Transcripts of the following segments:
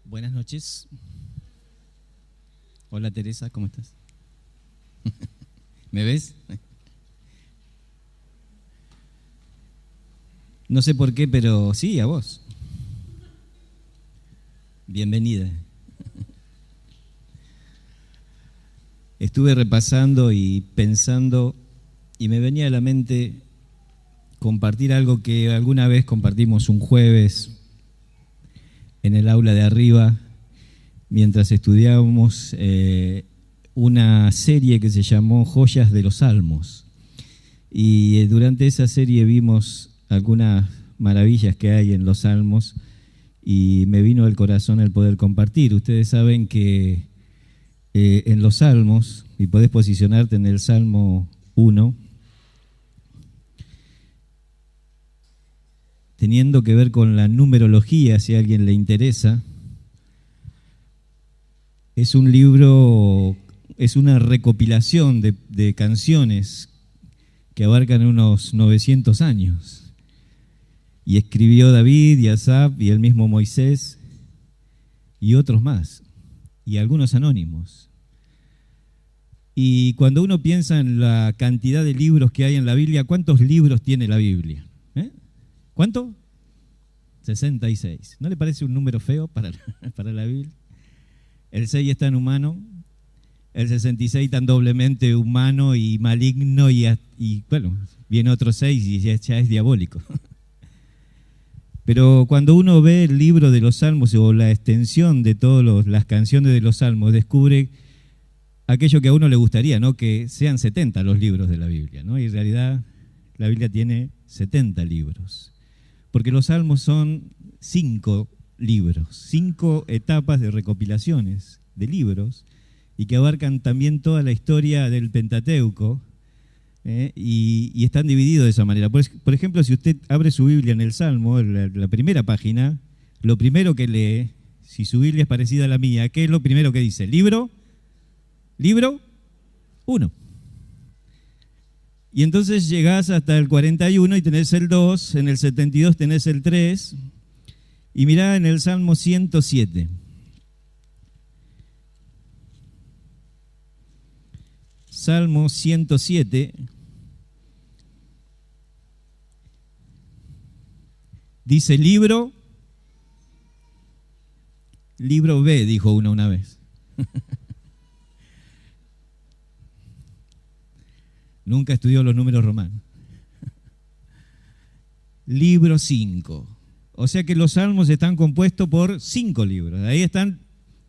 Buenas noches. Hola Teresa, ¿cómo estás? ¿Me ves? No sé por qué, pero sí, a vos. Bienvenida. Estuve repasando y pensando y me venía a la mente compartir algo que alguna vez compartimos un jueves en el aula de arriba mientras estudiábamos una serie que se llamó Joyas de los Salmos. Y durante esa serie vimos algunas maravillas que hay en los Salmos y me vino al corazón el poder compartir. Ustedes saben que en los Salmos, y podés posicionarte en el Salmo 1, teniendo que ver con la numerología, si a alguien le interesa, es un libro, es una recopilación de canciones que abarcan unos 900 años. Y escribió David y Asaf y el mismo Moisés y otros más, y algunos anónimos. Y cuando uno piensa en la cantidad de libros que hay en la Biblia, ¿cuántos libros tiene la Biblia? ¿Cuánto? 66. ¿No le parece un número feo para la Biblia? El 6 es tan humano, el 66 tan doblemente humano y maligno, y bueno, viene otro 6 y ya es diabólico. Pero cuando uno ve el libro de los Salmos o la extensión de todas las canciones de los Salmos, descubre aquello que a uno le gustaría, ¿no? Que sean 70 los libros de la Biblia, ¿no? Y en realidad la Biblia tiene 70 libros. Porque los Salmos son 5 libros, 5 etapas de recopilaciones de libros, y que abarcan también toda la historia del Pentateuco, y están divididos de esa manera. Por ejemplo, si usted abre su Biblia en el Salmo, la primera página, lo primero que lee, si su Biblia es parecida a la mía, ¿qué es lo primero que dice? Libro 1. Y entonces llegás hasta el 41 y tenés el 2, en el 72 tenés el 3, y mirá en el Salmo 107. Salmo 107 dice libro B, dijo uno una vez. Nunca estudió los números romanos. Libro 5. O sea que los salmos están compuestos por 5 libros. Ahí están,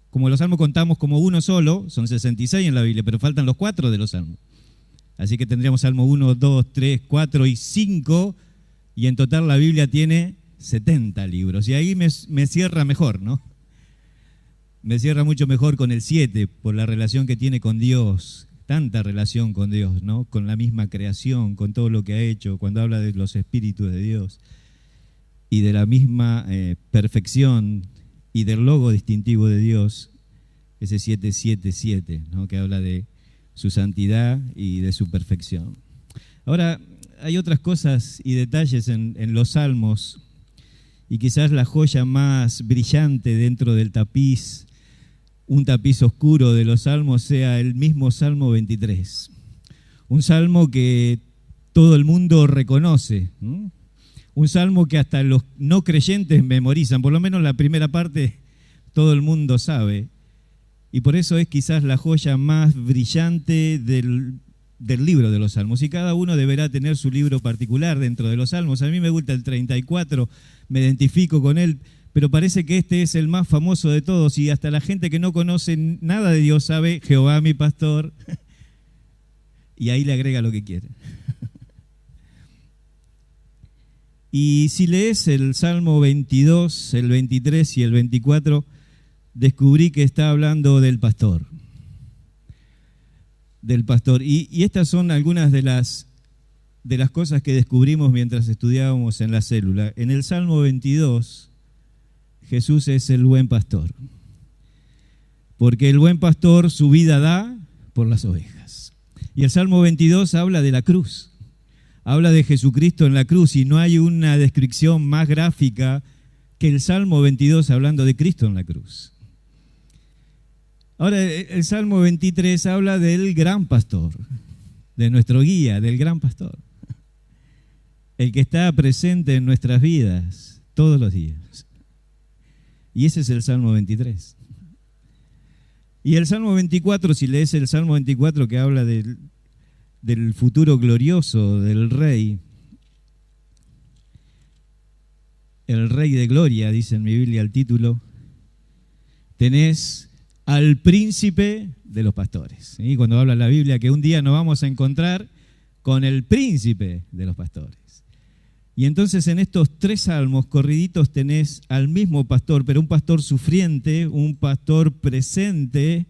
como los salmos contamos como uno solo, son 66 en la Biblia, pero faltan los 4 de los salmos. Así que tendríamos Salmo 1, 2, 3, 4 y 5, y en total la Biblia tiene 70 libros. Y ahí me cierra mejor, ¿no? Me cierra mucho mejor con el 7, por la relación que tiene con Dios. Tanta relación con Dios, ¿no? Con la misma creación, con todo lo que ha hecho, cuando habla de los espíritus de Dios y de la misma perfección y del logo distintivo de Dios, ese 777, ¿no? Que habla de su santidad y de su perfección. Ahora, hay otras cosas y detalles en los salmos, y quizás la joya más brillante dentro del tapiz, un tapiz oscuro de los salmos, sea el mismo Salmo 23. Un salmo que todo el mundo reconoce, ¿no? Un salmo que hasta los no creyentes memorizan, por lo menos la primera parte todo el mundo sabe. Y por eso es quizás la joya más brillante del libro de los salmos. Y cada uno deberá tener su libro particular dentro de los salmos. A mí me gusta el 34, me identifico con él, pero parece que este es el más famoso de todos, y hasta la gente que no conoce nada de Dios sabe Jehová mi pastor, y ahí le agrega lo que quiere. Y si lees el Salmo 22, el 23 y el 24, descubrí que está hablando del pastor. Del pastor. Y estas son algunas de las cosas que descubrimos mientras estudiábamos en la célula. En el Salmo 22, Jesús es el buen pastor, porque el buen pastor su vida da por las ovejas. Y el Salmo 22 habla de la cruz, habla de Jesucristo en la cruz, y no hay una descripción más gráfica que el Salmo 22 hablando de Cristo en la cruz. Ahora, el Salmo 23 habla del gran pastor, de nuestro guía, del gran pastor, el que está presente en nuestras vidas todos los días. Y ese es el Salmo 23. Y el Salmo 24, si lees el Salmo 24 que habla del futuro glorioso del Rey, el Rey de Gloria, dice en mi Biblia el título, tenés al príncipe de los pastores. ¿Sí? Cuando habla la Biblia que un día nos vamos a encontrar con el príncipe de los pastores. Y entonces en estos 3 salmos corriditos tenés al mismo pastor, pero un pastor sufriente, un pastor presente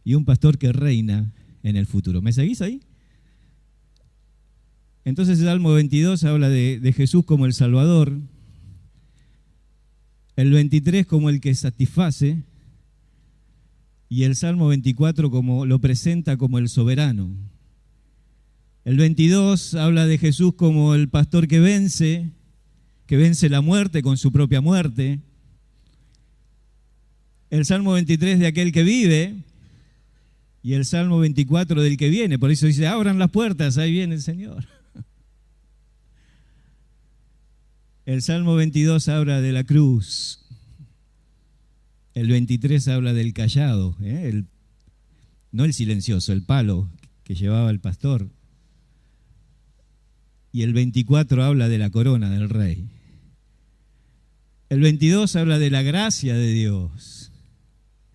y un pastor que reina en el futuro. ¿Me seguís ahí? Entonces el Salmo 22 habla de Jesús como el Salvador, el 23 como el que satisface, y el Salmo 24 como lo presenta como el soberano. El 22 habla de Jesús como el pastor que vence la muerte con su propia muerte. El Salmo 23 de aquel que vive y el Salmo 24 del que viene. Por eso dice, abran las puertas, ahí viene el Señor. El Salmo 22 habla de la cruz. El 23 habla del cayado, no el silencioso, el palo que llevaba el pastor. Y el 24 habla de la corona del rey. El 22 habla de la gracia de Dios,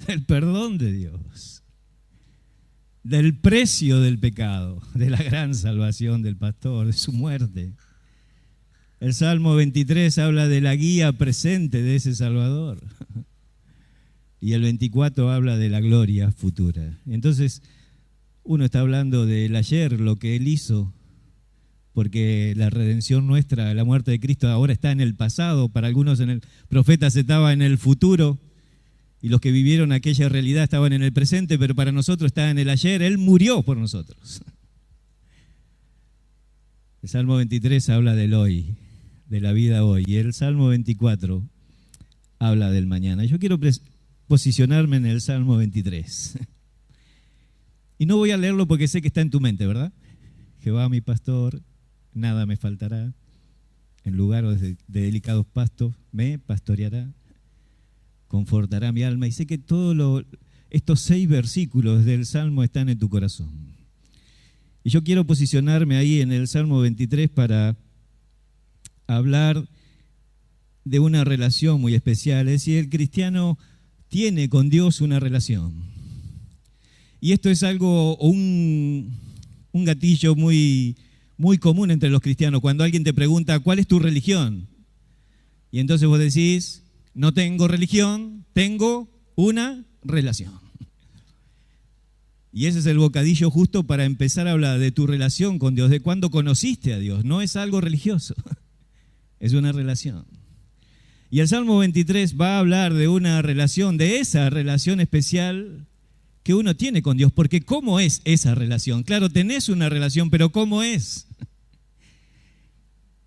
del perdón de Dios, del precio del pecado, de la gran salvación del pastor, de su muerte. El Salmo 23 habla de la guía presente de ese Salvador. Y el 24 habla de la gloria futura. Entonces, uno está hablando del ayer, lo que Él hizo, porque la redención nuestra, la muerte de Cristo ahora está en el pasado, para algunos en el profeta estaba en el futuro, y los que vivieron aquella realidad estaban en el presente, pero para nosotros está en el ayer. Él murió por nosotros. El Salmo 23 habla del hoy, de la vida hoy, y el Salmo 24 habla del mañana. Yo quiero posicionarme en el Salmo 23. Y no voy a leerlo porque sé que está en tu mente, ¿verdad? Jehová mi pastor, nada me faltará. En lugares de delicados pastos me pastoreará, confortará mi alma. Y sé que todos estos 6 versículos del Salmo están en tu corazón. Y yo quiero posicionarme ahí en el Salmo 23 para hablar de una relación muy especial. Es decir, el cristiano tiene con Dios una relación. Y esto es algo, un gatillo muy, muy común entre los cristianos. Cuando alguien te pregunta, ¿cuál es tu religión? Y entonces vos decís, no tengo religión, tengo una relación. Y ese es el bocadillo justo para empezar a hablar de tu relación con Dios, de cuándo conociste a Dios. No es algo religioso, es una relación. Y el Salmo 23 va a hablar de una relación, de esa relación especial que uno tiene con Dios. Porque ¿cómo es esa relación? Claro, tenés una relación, pero ¿cómo es?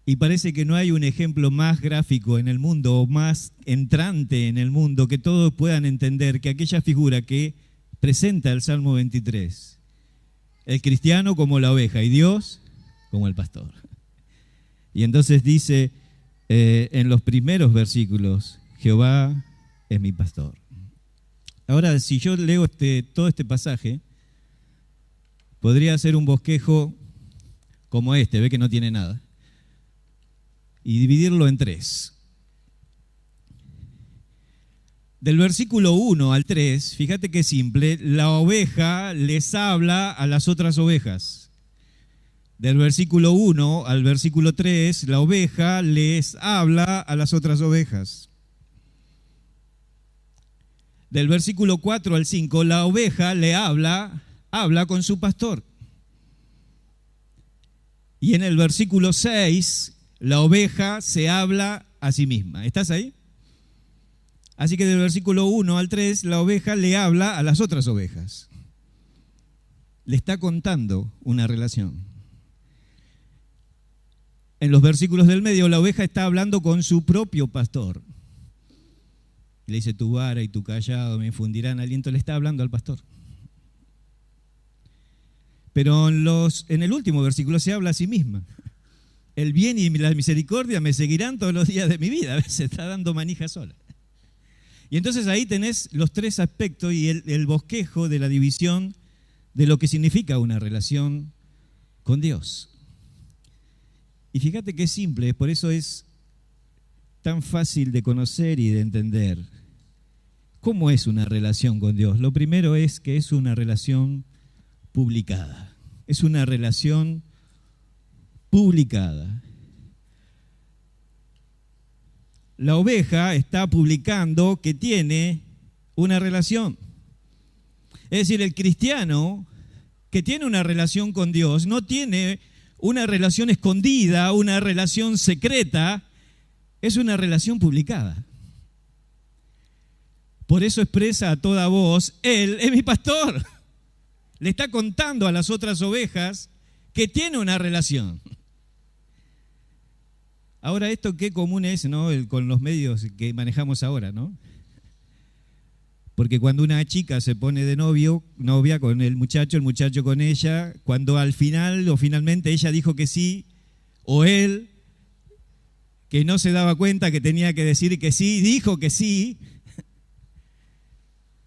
Y parece que no hay un ejemplo más gráfico en el mundo o más entrante en el mundo que todos puedan entender que aquella figura que presenta el Salmo 23. El cristiano como la oveja y Dios como el pastor. Y entonces dice en los primeros versículos, Jehová es mi pastor. Ahora, si yo leo todo este pasaje, podría hacer un bosquejo como ve que no tiene nada, y dividirlo en 3. Del versículo 1 al 3, fíjate qué simple, la oveja les habla a las otras ovejas. Del versículo 1 al versículo 3, la oveja les habla a las otras ovejas. Del versículo 4 al 5, la oveja le habla con su pastor. Y en el versículo 6, la oveja se habla a sí misma. ¿Estás ahí? Así que del versículo 1 al 3, la oveja le habla a las otras ovejas. Le está contando una relación. En los versículos del medio, la oveja está hablando con su propio pastor. le dice, tu vara y tu cayado me infundirán aliento, le está hablando al pastor. Pero en el último versículo se habla a sí misma. El bien y la misericordia me seguirán todos los días de mi vida. A veces se está dando manija sola. Y entonces ahí tenés los tres aspectos y el bosquejo de la división de lo que significa una relación con Dios. Y fíjate que es simple, por eso es tan fácil de conocer y de entender. ¿Cómo es una relación con Dios? Lo primero es que es una relación publicada. Es una relación publicada. La oveja está publicando que tiene una relación. Es decir, el cristiano que tiene una relación con Dios no tiene una relación escondida, una relación secreta, es una relación publicada. Por eso expresa a toda voz, Él es mi pastor. Le está contando a las otras ovejas que tiene una relación. Ahora, esto qué común es, ¿no? Con los medios que manejamos ahora, ¿no? Porque cuando una chica se pone de novia con el muchacho con ella, cuando al final o finalmente ella dijo que sí, o él, que no se daba cuenta que tenía que decir que sí, dijo que sí,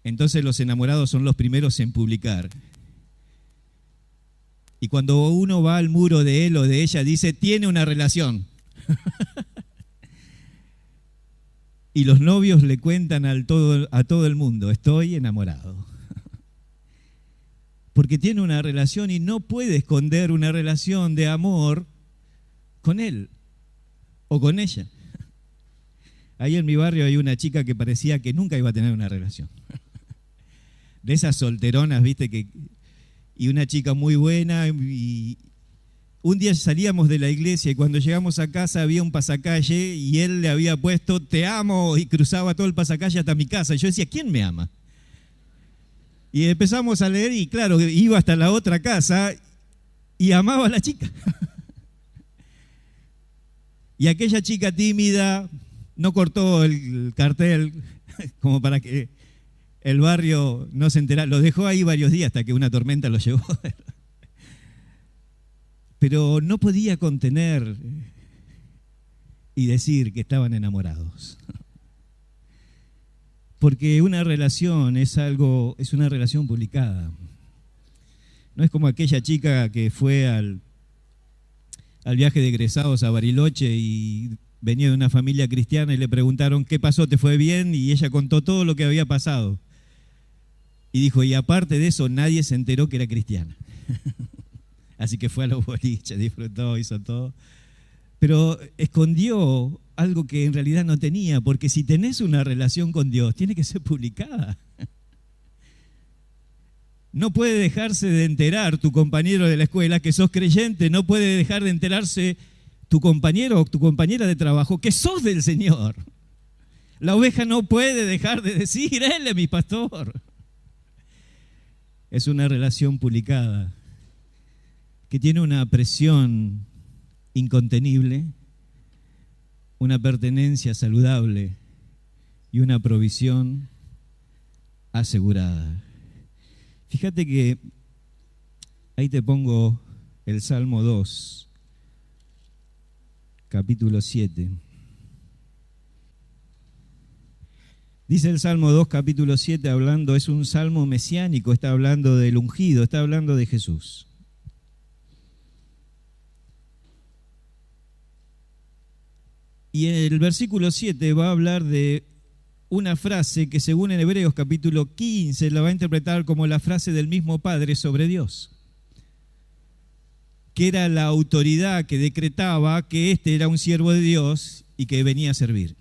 entonces los enamorados son los primeros en publicar. Y cuando uno va al muro de él o de ella, dice, tiene una relación. Y los novios le cuentan a todo el mundo, estoy enamorado. Porque tiene una relación y no puede esconder una relación de amor con él o con ella. Ahí en mi barrio hay una chica que parecía que nunca iba a tener una relación. De esas solteronas, viste, y una chica muy buena. Y un día salíamos de la iglesia y cuando llegamos a casa había un pasacalle y él le había puesto te amo y cruzaba todo el pasacalle hasta mi casa. Y yo decía, ¿quién me ama? Y empezamos a leer y claro, iba hasta la otra casa y amaba a la chica. Y aquella chica tímida no cortó el cartel como para que el barrio no se enterara. Lo dejó ahí varios días hasta que una tormenta lo llevó. Pero no podía contener y decir que estaban enamorados. Porque una relación es una relación publicada. No es como aquella chica que fue al viaje de egresados a Bariloche y venía de una familia cristiana y le preguntaron, ¿qué pasó? ¿Te fue bien? Y ella contó todo lo que había pasado. Y dijo, y aparte de eso, nadie se enteró que era cristiana. Así que fue a los boliches, disfrutó, hizo todo. Pero escondió algo que en realidad no tenía, porque si tenés una relación con Dios, tiene que ser publicada. No puede dejarse de enterar tu compañero de la escuela que sos creyente, no puede dejar de enterarse tu compañero o tu compañera de trabajo que sos del Señor. La oveja no puede dejar de decir, Él es mi pastor. Es una relación publicada que tiene una presión incontenible, una pertenencia saludable y una provisión asegurada. Fíjate que ahí te pongo el Salmo 2, capítulo 7. Dice el Salmo 2, capítulo 7, es un salmo mesiánico, está hablando del ungido, está hablando de Jesús. Y el versículo 7 va a hablar de una frase que según en Hebreos capítulo 15 la va a interpretar como la frase del mismo Padre sobre Dios, que era la autoridad que decretaba que este era un siervo de Dios y que venía a servir.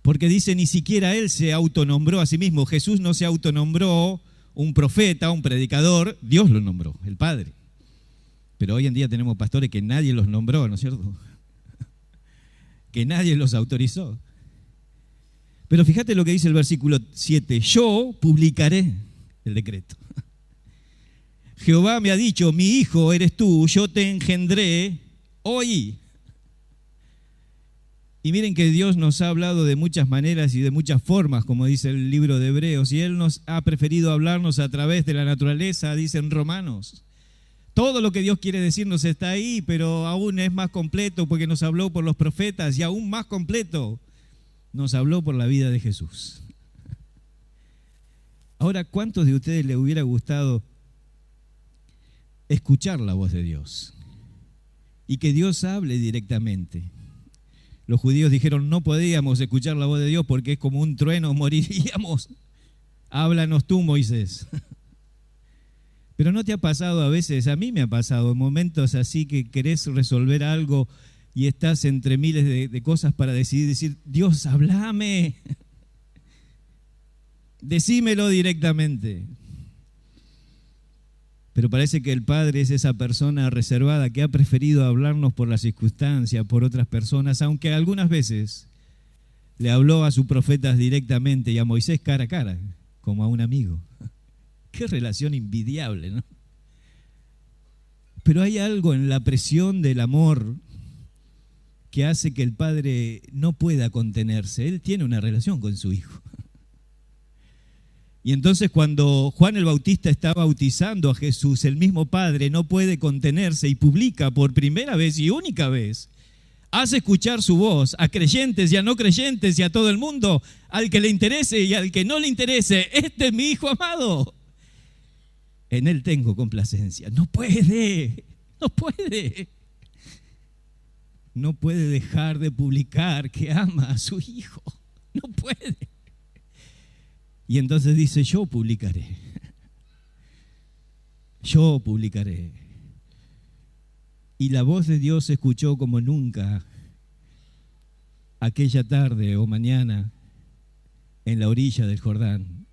Porque dice, ni siquiera él se autonombró a sí mismo. Jesús no se autonombró un profeta, un predicador, Dios lo nombró, el Padre. Pero hoy en día tenemos pastores que nadie los nombró, ¿no es cierto? Que nadie los autorizó. Pero fíjate lo que dice el versículo 7, yo publicaré el decreto. Jehová me ha dicho, mi hijo eres tú, yo te engendré hoy. Y miren que Dios nos ha hablado de muchas maneras y de muchas formas, como dice el libro de Hebreos, y Él nos ha preferido hablarnos a través de la naturaleza, dicen Romanos. Todo lo que Dios quiere decirnos está ahí, pero aún es más completo porque nos habló por los profetas, y aún más completo nos habló por la vida de Jesús. Ahora, ¿cuántos de ustedes les hubiera gustado escuchar la voz de Dios y que Dios hable directamente? Los judíos dijeron, no podíamos escuchar la voz de Dios porque es como un trueno, moriríamos. Háblanos tú, Moisés. Pero ¿no te ha pasado a veces? A mí me ha pasado en momentos así que querés resolver algo y estás entre miles de cosas para decidir, decir, Dios, háblame. Decímelo directamente. Pero parece que el Padre es esa persona reservada que ha preferido hablarnos por las circunstancias, por otras personas, aunque algunas veces le habló a sus profetas directamente y a Moisés cara a cara, como a un amigo. Qué relación envidiable, ¿no? Pero hay algo en la presión del amor que hace que el Padre no pueda contenerse. Él tiene una relación con su Hijo. Y entonces cuando Juan el Bautista está bautizando a Jesús, el mismo Padre no puede contenerse y publica por primera vez y única vez, hace escuchar su voz a creyentes y a no creyentes y a todo el mundo, al que le interese y al que no le interese, este es mi Hijo amado. En Él tengo complacencia. No puede dejar de publicar que ama a su Hijo. No puede. Y entonces dice, yo publicaré. Yo publicaré. Y la voz de Dios se escuchó como nunca aquella tarde o mañana en la orilla del Jordán.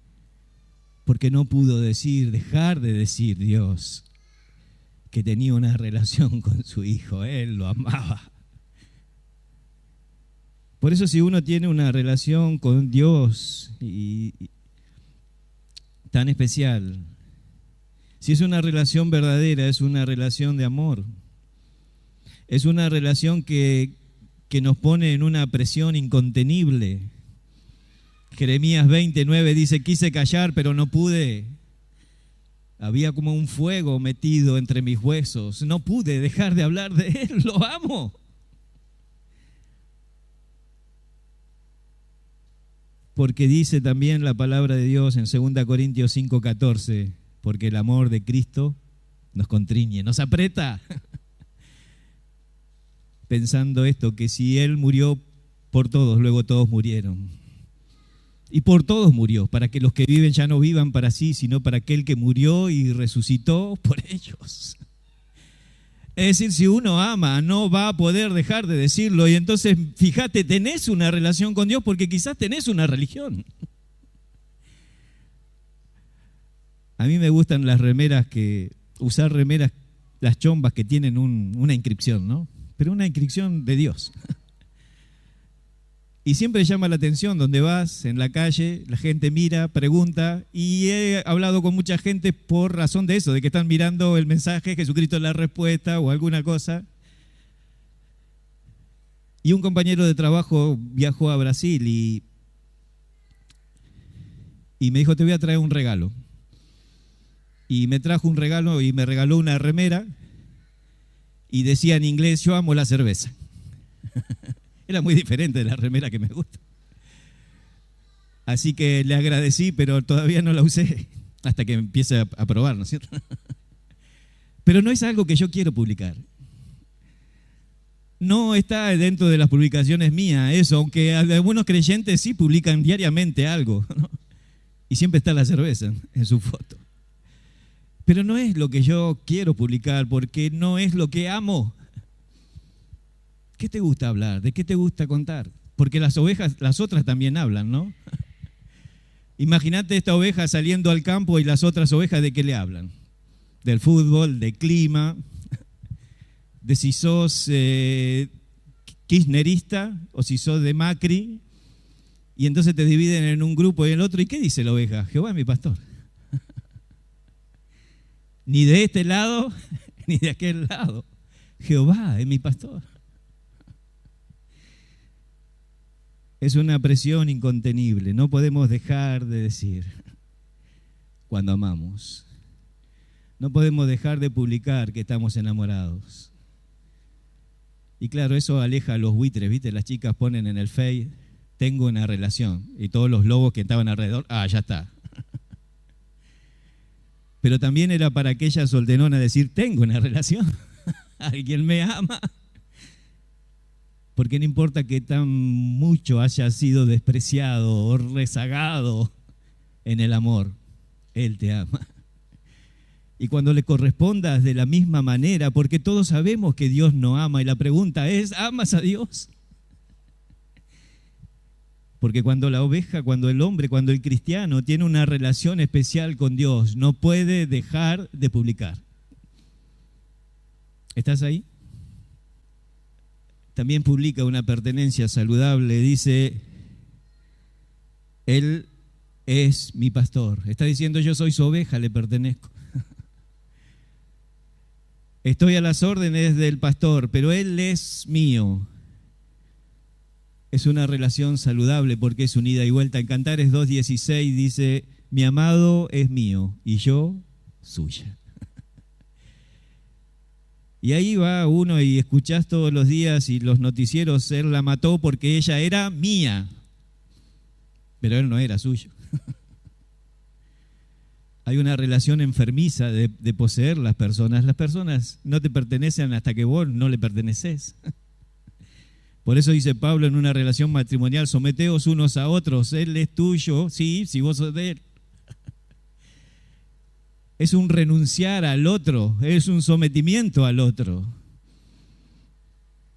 Porque no pudo dejar de decir Dios que tenía una relación con su Hijo. Él lo amaba. Por eso si uno tiene una relación con Dios tan especial, si es una relación verdadera, es una relación de amor. Es una relación que nos pone en una presión incontenible. Jeremías 29 dice, quise callar, pero no pude. Había como un fuego metido entre mis huesos. No pude dejar de hablar de Él, lo amo. Porque dice también la palabra de Dios en 2 Corintios 5:14, porque el amor de Cristo nos constriñe, nos aprieta. Pensando esto, que si Él murió por todos, luego todos murieron. Y por todos murió, para que los que viven ya no vivan para sí, sino para aquel que murió y resucitó por ellos. Es decir, si uno ama, no va a poder dejar de decirlo. Y entonces, fíjate, tenés una relación con Dios porque quizás tenés una religión. A mí me gustan las remeras usar remeras, las chombas que tienen una inscripción, ¿no? Pero una inscripción de Dios. Y siempre llama la atención donde vas, en la calle, la gente mira, pregunta, y he hablado con mucha gente por razón de eso, de que están mirando el mensaje, Jesucristo es la respuesta o alguna cosa. Y un compañero de trabajo viajó a Brasil y me dijo, te voy a traer un regalo. Y me trajo un regalo y me regaló una remera y decía en inglés, yo amo la cerveza. Era muy diferente de la remera que me gusta. Así que le agradecí, pero todavía no la usé hasta que empiece a probar, ¿no es cierto? Pero no es algo que yo quiero publicar. No está dentro de las publicaciones mías eso, aunque algunos creyentes sí publican diariamente algo, ¿no? Y siempre está la cerveza en su foto. Pero no es lo que yo quiero publicar, porque no es lo que amo. ¿Qué te gusta hablar? ¿De qué te gusta contar? Porque las ovejas, las otras también hablan, ¿no? Imagínate esta oveja saliendo al campo y las otras ovejas, ¿de qué le hablan? Del fútbol, del clima, de si sos kirchnerista o si sos de Macri, y entonces te dividen en un grupo y en el otro. ¿Y qué dice la oveja? Jehová es mi pastor. Ni de este lado, ni de aquel lado. Jehová es mi pastor. Es una presión incontenible. No podemos dejar de decir cuando amamos. No podemos dejar de publicar que estamos enamorados. Y claro, eso aleja a los buitres, ¿viste? Las chicas ponen en el Face, tengo una relación. Y todos los lobos que estaban alrededor, ya está. Pero también era para aquella solterona decir, tengo una relación. Alguien me ama. Porque no importa que tan mucho haya sido despreciado o rezagado en el amor, Él te ama. Y cuando le correspondas de la misma manera, porque todos sabemos que Dios no ama, y la pregunta es, ¿amas a Dios? Porque cuando la oveja, cuando el hombre, cuando el cristiano tiene una relación especial con Dios, no puede dejar de publicar. ¿Estás ahí? También publica una pertenencia saludable, dice, Él es mi pastor. Está diciendo, yo soy su oveja, le pertenezco. Estoy a las órdenes del pastor, pero Él es mío. Es una relación saludable porque es unida y vuelta. En Cantares 2:16 dice, mi amado es mío y yo suya. Y ahí va uno y escuchás todos los días y los noticieros, él la mató porque ella era mía, pero él no era suyo. Hay una relación enfermiza de poseer las personas. Las personas no te pertenecen hasta que vos no le perteneces. Por eso dice Pablo en una relación matrimonial, someteos unos a otros, él es tuyo, sí, si vos sos de él. Es un renunciar al otro, es un sometimiento al otro.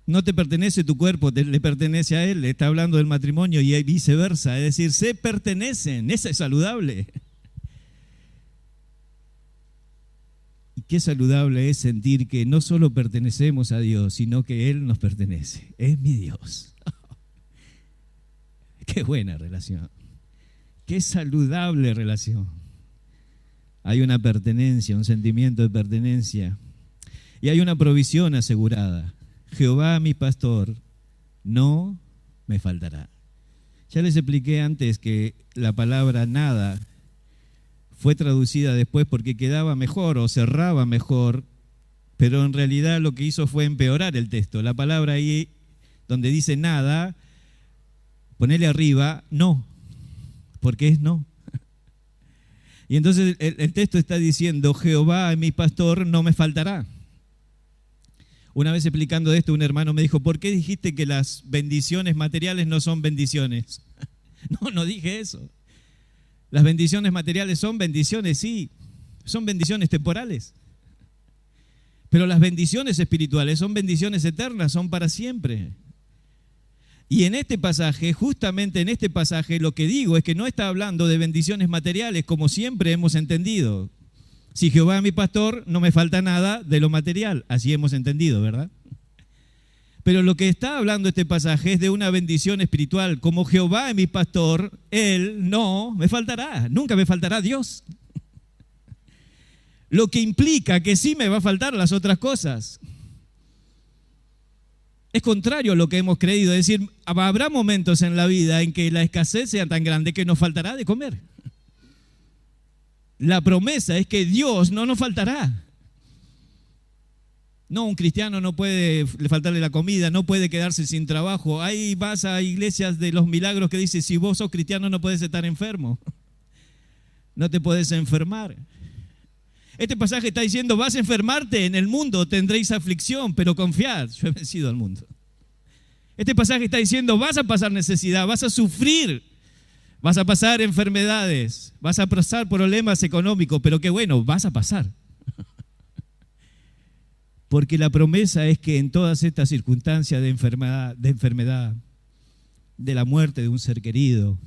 No te pertenece tu cuerpo, le pertenece a él, está hablando del matrimonio y viceversa, es decir, se pertenecen, eso es saludable. Y qué saludable es sentir que no solo pertenecemos a Dios, sino que Él nos pertenece. Es mi Dios. Qué buena relación. Qué saludable relación. Hay una pertenencia, un sentimiento de pertenencia. Y hay una provisión asegurada. Jehová, mi pastor, no me faltará. Ya les expliqué antes que la palabra nada fue traducida después porque quedaba mejor o cerraba mejor, pero en realidad lo que hizo fue empeorar el texto. La palabra ahí donde dice nada, ponele arriba no, porque es no. Y entonces el texto está diciendo, Jehová mi pastor no me faltará. Una vez explicando esto, un hermano me dijo, ¿por qué dijiste que las bendiciones materiales no son bendiciones? No dije eso. Las bendiciones materiales son bendiciones, sí, son bendiciones temporales. Pero las bendiciones espirituales son bendiciones eternas, son para siempre. Y en este pasaje, justamente en este pasaje, lo que digo es que no está hablando de bendiciones materiales, como siempre hemos entendido. Si Jehová es mi pastor, no me falta nada de lo material, así hemos entendido, ¿verdad? Pero lo que está hablando este pasaje es de una bendición espiritual. Como Jehová es mi pastor, Él no me faltará, nunca me faltará Dios. Lo que implica que sí me va a faltar las otras cosas. Es contrario a lo que hemos creído, es decir, habrá momentos en la vida en que la escasez sea tan grande que nos faltará de comer. La promesa es que Dios no nos faltará. No, un cristiano no puede faltarle la comida, no puede quedarse sin trabajo. Ahí vas a iglesias de los milagros que dice, si vos sos cristiano no puedes estar enfermo. No te puedes enfermar. Este pasaje está diciendo, vas a enfermarte en el mundo, tendréis aflicción, pero confiad, yo he vencido al mundo. Este pasaje está diciendo, vas a pasar necesidad, vas a sufrir, vas a pasar enfermedades, vas a pasar problemas económicos, pero qué bueno, vas a pasar. Porque la promesa es que en todas estas circunstancias de enfermedad, de la muerte de un ser querido,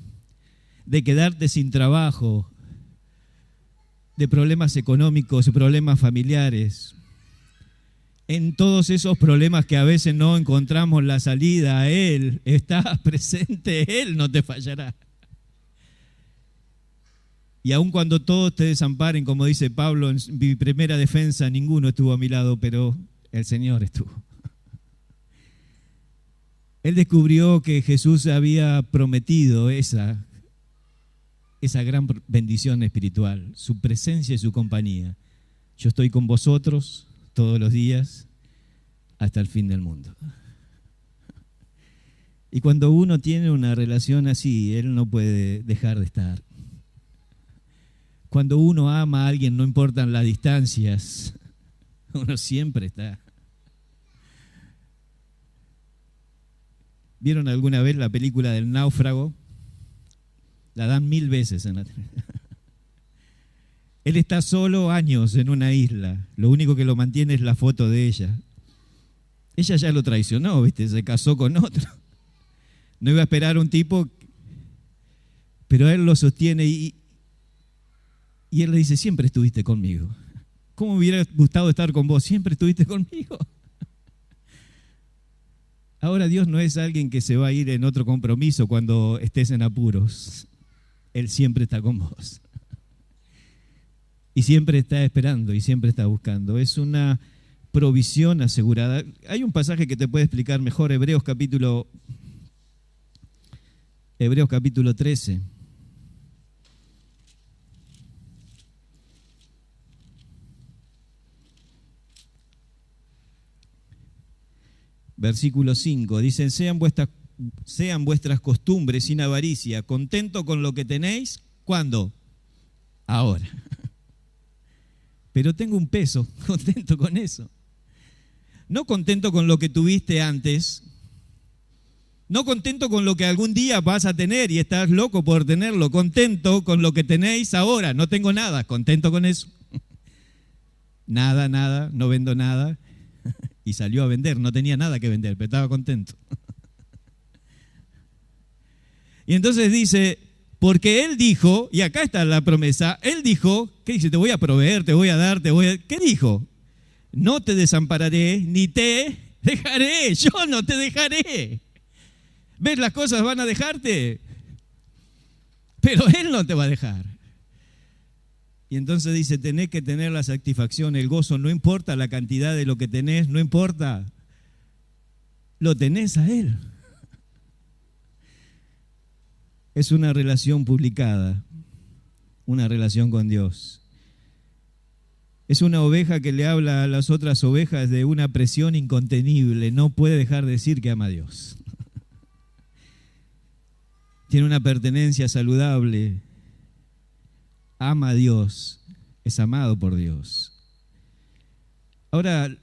de quedarte sin trabajo, de problemas económicos y problemas familiares, en todos esos problemas que a veces no encontramos la salida, Él está presente, Él no te fallará. Y aun cuando todos te desamparen, como dice Pablo en mi primera defensa, ninguno estuvo a mi lado, pero el Señor estuvo. Él descubrió que Jesús había prometido esa gran bendición espiritual, su presencia y su compañía. Yo estoy con vosotros todos los días hasta el fin del mundo. Y cuando uno tiene una relación así, él no puede dejar de estar. Cuando uno ama a alguien, no importan las distancias, uno siempre está. ¿Vieron alguna vez la película del náufrago? La dan 1000 veces en la televisión. Él está solo años en una isla. Lo único que lo mantiene es la foto de ella. Ella ya lo traicionó, ¿viste? Se casó con otro. No iba a esperar un tipo, pero él lo sostiene y él le dice, siempre estuviste conmigo. ¿Cómo me hubiera gustado estar con vos? Siempre estuviste conmigo. Ahora Dios no es alguien que se va a ir en otro compromiso cuando estés en apuros. Él siempre está con vos. Y siempre está esperando y siempre está buscando. Es una provisión asegurada. Hay un pasaje que te puede explicar mejor, Hebreos capítulo 13. Versículo 5, dicen, sean vuestras costumbres sin avaricia, contento con lo que tenéis, ¿cuándo? Ahora. Pero tengo un peso, contento con eso. No contento con lo que tuviste antes, no contento con lo que algún día vas a tener y estás loco por tenerlo, contento con lo que tenéis ahora, no tengo nada, contento con eso. Nada, no vendo nada. Y salió a vender, no tenía nada que vender, pero estaba contento. Y entonces dice, porque Él dijo, y acá está la promesa, Él dijo, ¿qué dice? Te voy a proveer, te voy a dar, ¿qué dijo? No te desampararé, ni te dejaré, yo no te dejaré. ¿Ves? Las cosas van a dejarte, pero Él no te va a dejar. Y entonces dice, tenés que tener la satisfacción, el gozo, no importa la cantidad de lo que tenés, no importa, lo tenés a Él. Es una relación publicada, una relación con Dios. Es una oveja que le habla a las otras ovejas de una presión incontenible, no puede dejar de decir que ama a Dios. Tiene una pertenencia saludable. Ama a Dios, es amado por Dios. Ahora,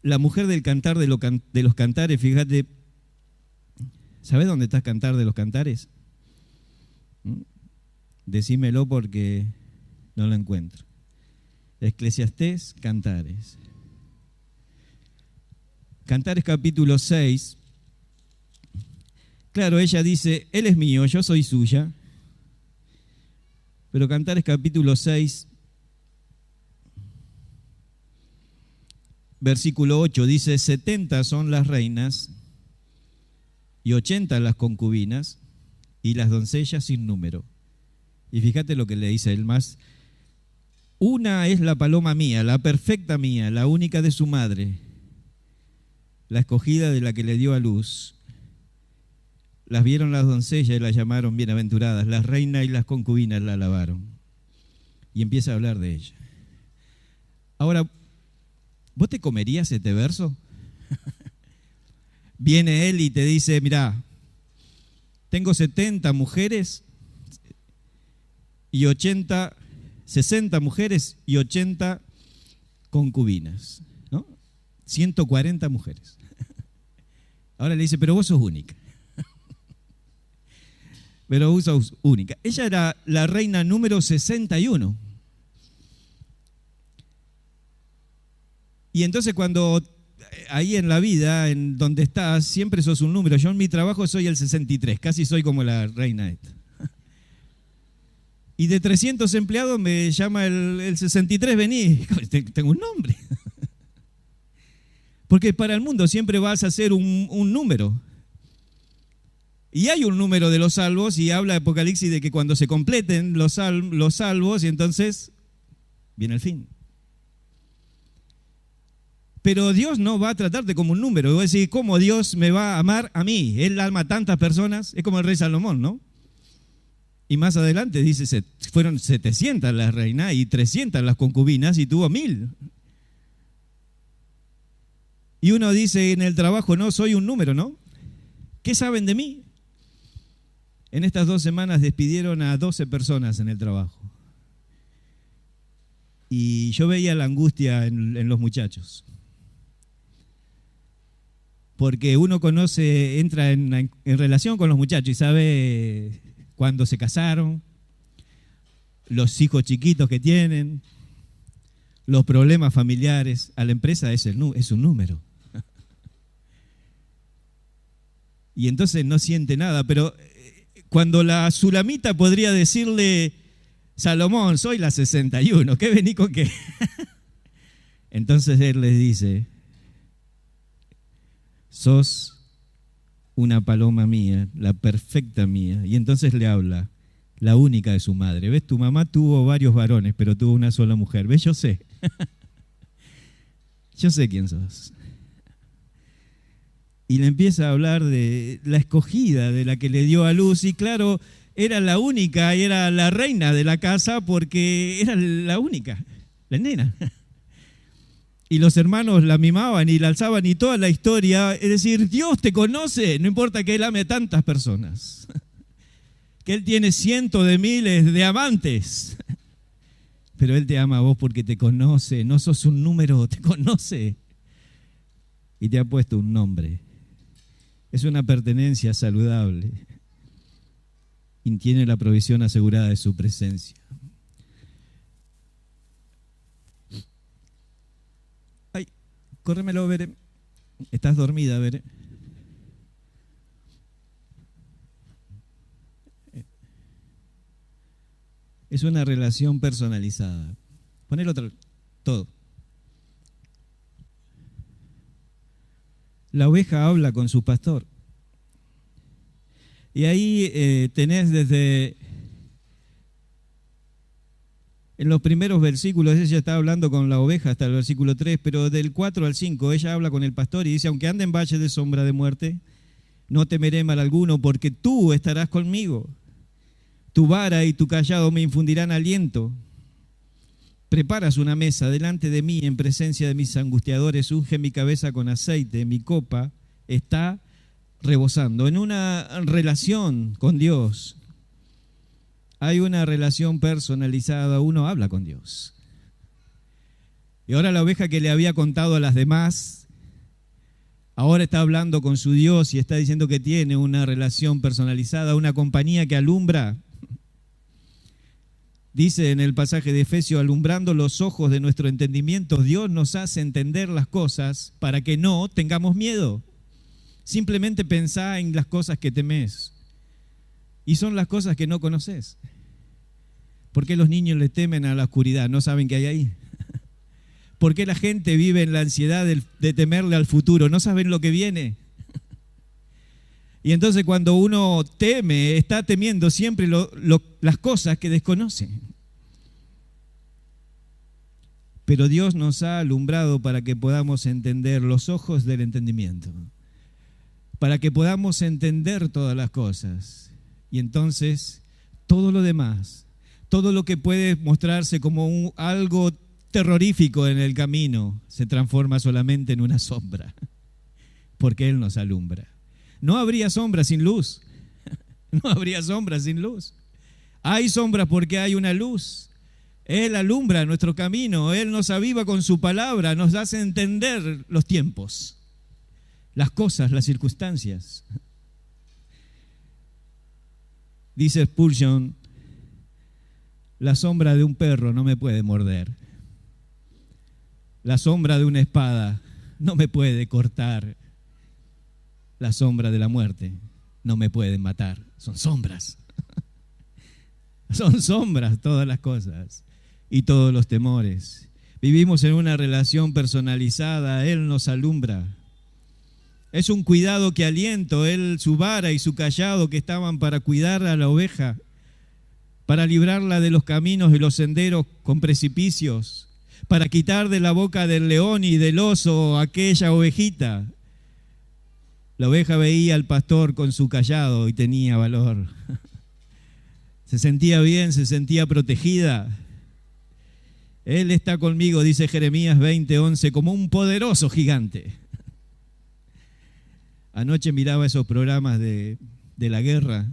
la mujer del cantar de los cantares, fíjate, ¿sabés dónde está el cantar de los cantares? Decímelo porque no lo encuentro. Eclesiastés, Cantares. Cantares capítulo 6. Claro, ella dice, Él es mío, yo soy suya. Pero Cantares capítulo 6, versículo 8, dice, 70 son las reinas y 80 las concubinas y las doncellas sin número. Y fíjate lo que le dice él más. Una es la paloma mía, la perfecta mía, la única de su madre, la escogida de la que le dio a luz. Las vieron las doncellas y las llamaron bienaventuradas. Las reinas y las concubinas la alabaron. Y empieza a hablar de ella. Ahora, ¿vos te comerías este verso? Viene él y te dice, mirá, tengo 70 mujeres y 60 mujeres y 80 concubinas, ¿no? 140 mujeres. Ahora le dice, pero vos sos única. Pero vos sos única. Ella era la reina número 61. Y entonces cuando ahí en la vida, en donde estás, siempre sos un número. Yo en mi trabajo soy el 63, casi soy como la reina esta. Y de 300 empleados me llama el 63, vení, tengo un nombre. Porque para el mundo siempre vas a ser un número. Y hay un número de los salvos y habla Apocalipsis de que cuando se completen los salvos y entonces viene el fin. Pero Dios no va a tratarte como un número. Y voy a decir, ¿cómo Dios me va a amar a mí? Él ama a tantas personas. Es como el rey Salomón, ¿no? Y más adelante dice, fueron 700 las reinas y 300 las concubinas y tuvo 1000. Y uno dice en el trabajo, no, soy un número, ¿no? ¿Qué saben de mí? En estas 2 semanas despidieron a 12 personas en el trabajo. Y yo veía la angustia en los muchachos. Porque uno conoce, entra en relación con los muchachos y sabe cuándo se casaron, los hijos chiquitos que tienen, los problemas familiares. A la empresa es un número. Y entonces no siente nada, pero cuando la sulamita podría decirle, Salomón, soy la 61, ¿qué vení con qué? Entonces él les dice, sos una paloma mía, la perfecta mía. Y entonces le habla, la única de su madre. ¿Ves? Tu mamá tuvo varios varones, pero tuvo una sola mujer. ¿Ves? Yo sé. Yo sé quién sos. Y le empieza a hablar de la escogida, de la que le dio a luz. Y claro, era la única, era la reina de la casa porque era la única, la nena. Y los hermanos la mimaban y la alzaban y toda la historia. Es decir, Dios te conoce, no importa que Él ame a tantas personas. Que Él tiene cientos de miles de amantes. Pero Él te ama a vos porque te conoce, no sos un número, te conoce. Y te ha puesto un nombre. Es una pertenencia saludable. Y tiene la provisión asegurada de su presencia. Ay, córremelo, Bere. Estás dormida, Bere. Es una relación personalizada. Ponelo otro, todo. La oveja habla con su pastor. Y ahí tenés desde, en los primeros versículos, ella está hablando con la oveja hasta el versículo 3, pero del 4 al 5 ella habla con el pastor y dice, aunque ande en valle de sombra de muerte, no temeré mal alguno, porque tú estarás conmigo. Tu vara y tu cayado me infundirán aliento. Preparas una mesa delante de mí en presencia de mis angustiadores, unge mi cabeza con aceite, mi copa está rebosando. En una relación con Dios hay una relación personalizada, uno habla con Dios. Y ahora la oveja que le había contado a las demás, ahora está hablando con su Dios y está diciendo que tiene una relación personalizada, una compañía que alumbra. Dice en el pasaje de Efesios, alumbrando los ojos de nuestro entendimiento, Dios nos hace entender las cosas para que no tengamos miedo. Simplemente pensá en las cosas que temés. Y son las cosas que no conoces. ¿Por qué los niños le temen a la oscuridad? ¿No saben qué hay ahí? ¿Por qué la gente vive en la ansiedad de temerle al futuro? ¿No saben lo que viene? Y entonces cuando uno teme, está temiendo siempre las cosas que desconoce. Pero Dios nos ha alumbrado para que podamos entender los ojos del entendimiento, para que podamos entender todas las cosas. Y entonces todo lo demás, todo lo que puede mostrarse como algo terrorífico en el camino, se transforma solamente en una sombra, porque Él nos alumbra. No habría sombra sin luz. No habría sombra sin luz. Hay sombra porque hay una luz. Él alumbra nuestro camino. Él nos aviva con su palabra. Nos hace entender los tiempos, las cosas, las circunstancias. Dice Spurgeon, la sombra de un perro no me puede morder. La sombra de una espada no me puede cortar. La sombra de la muerte no me puede matar. Son sombras. Son sombras todas las cosas y todos los temores. Vivimos en una relación personalizada. Él nos alumbra. Es un cuidado que aliento. Él, su vara y su cayado que estaban para cuidar a la oveja, para librarla de los caminos y los senderos con precipicios, para quitar de la boca del león y del oso aquella ovejita. La oveja veía al pastor con su cayado y tenía valor. Se sentía bien, se sentía protegida. Él está conmigo, dice Jeremías 20:11, como un poderoso gigante. Anoche miraba esos programas de la guerra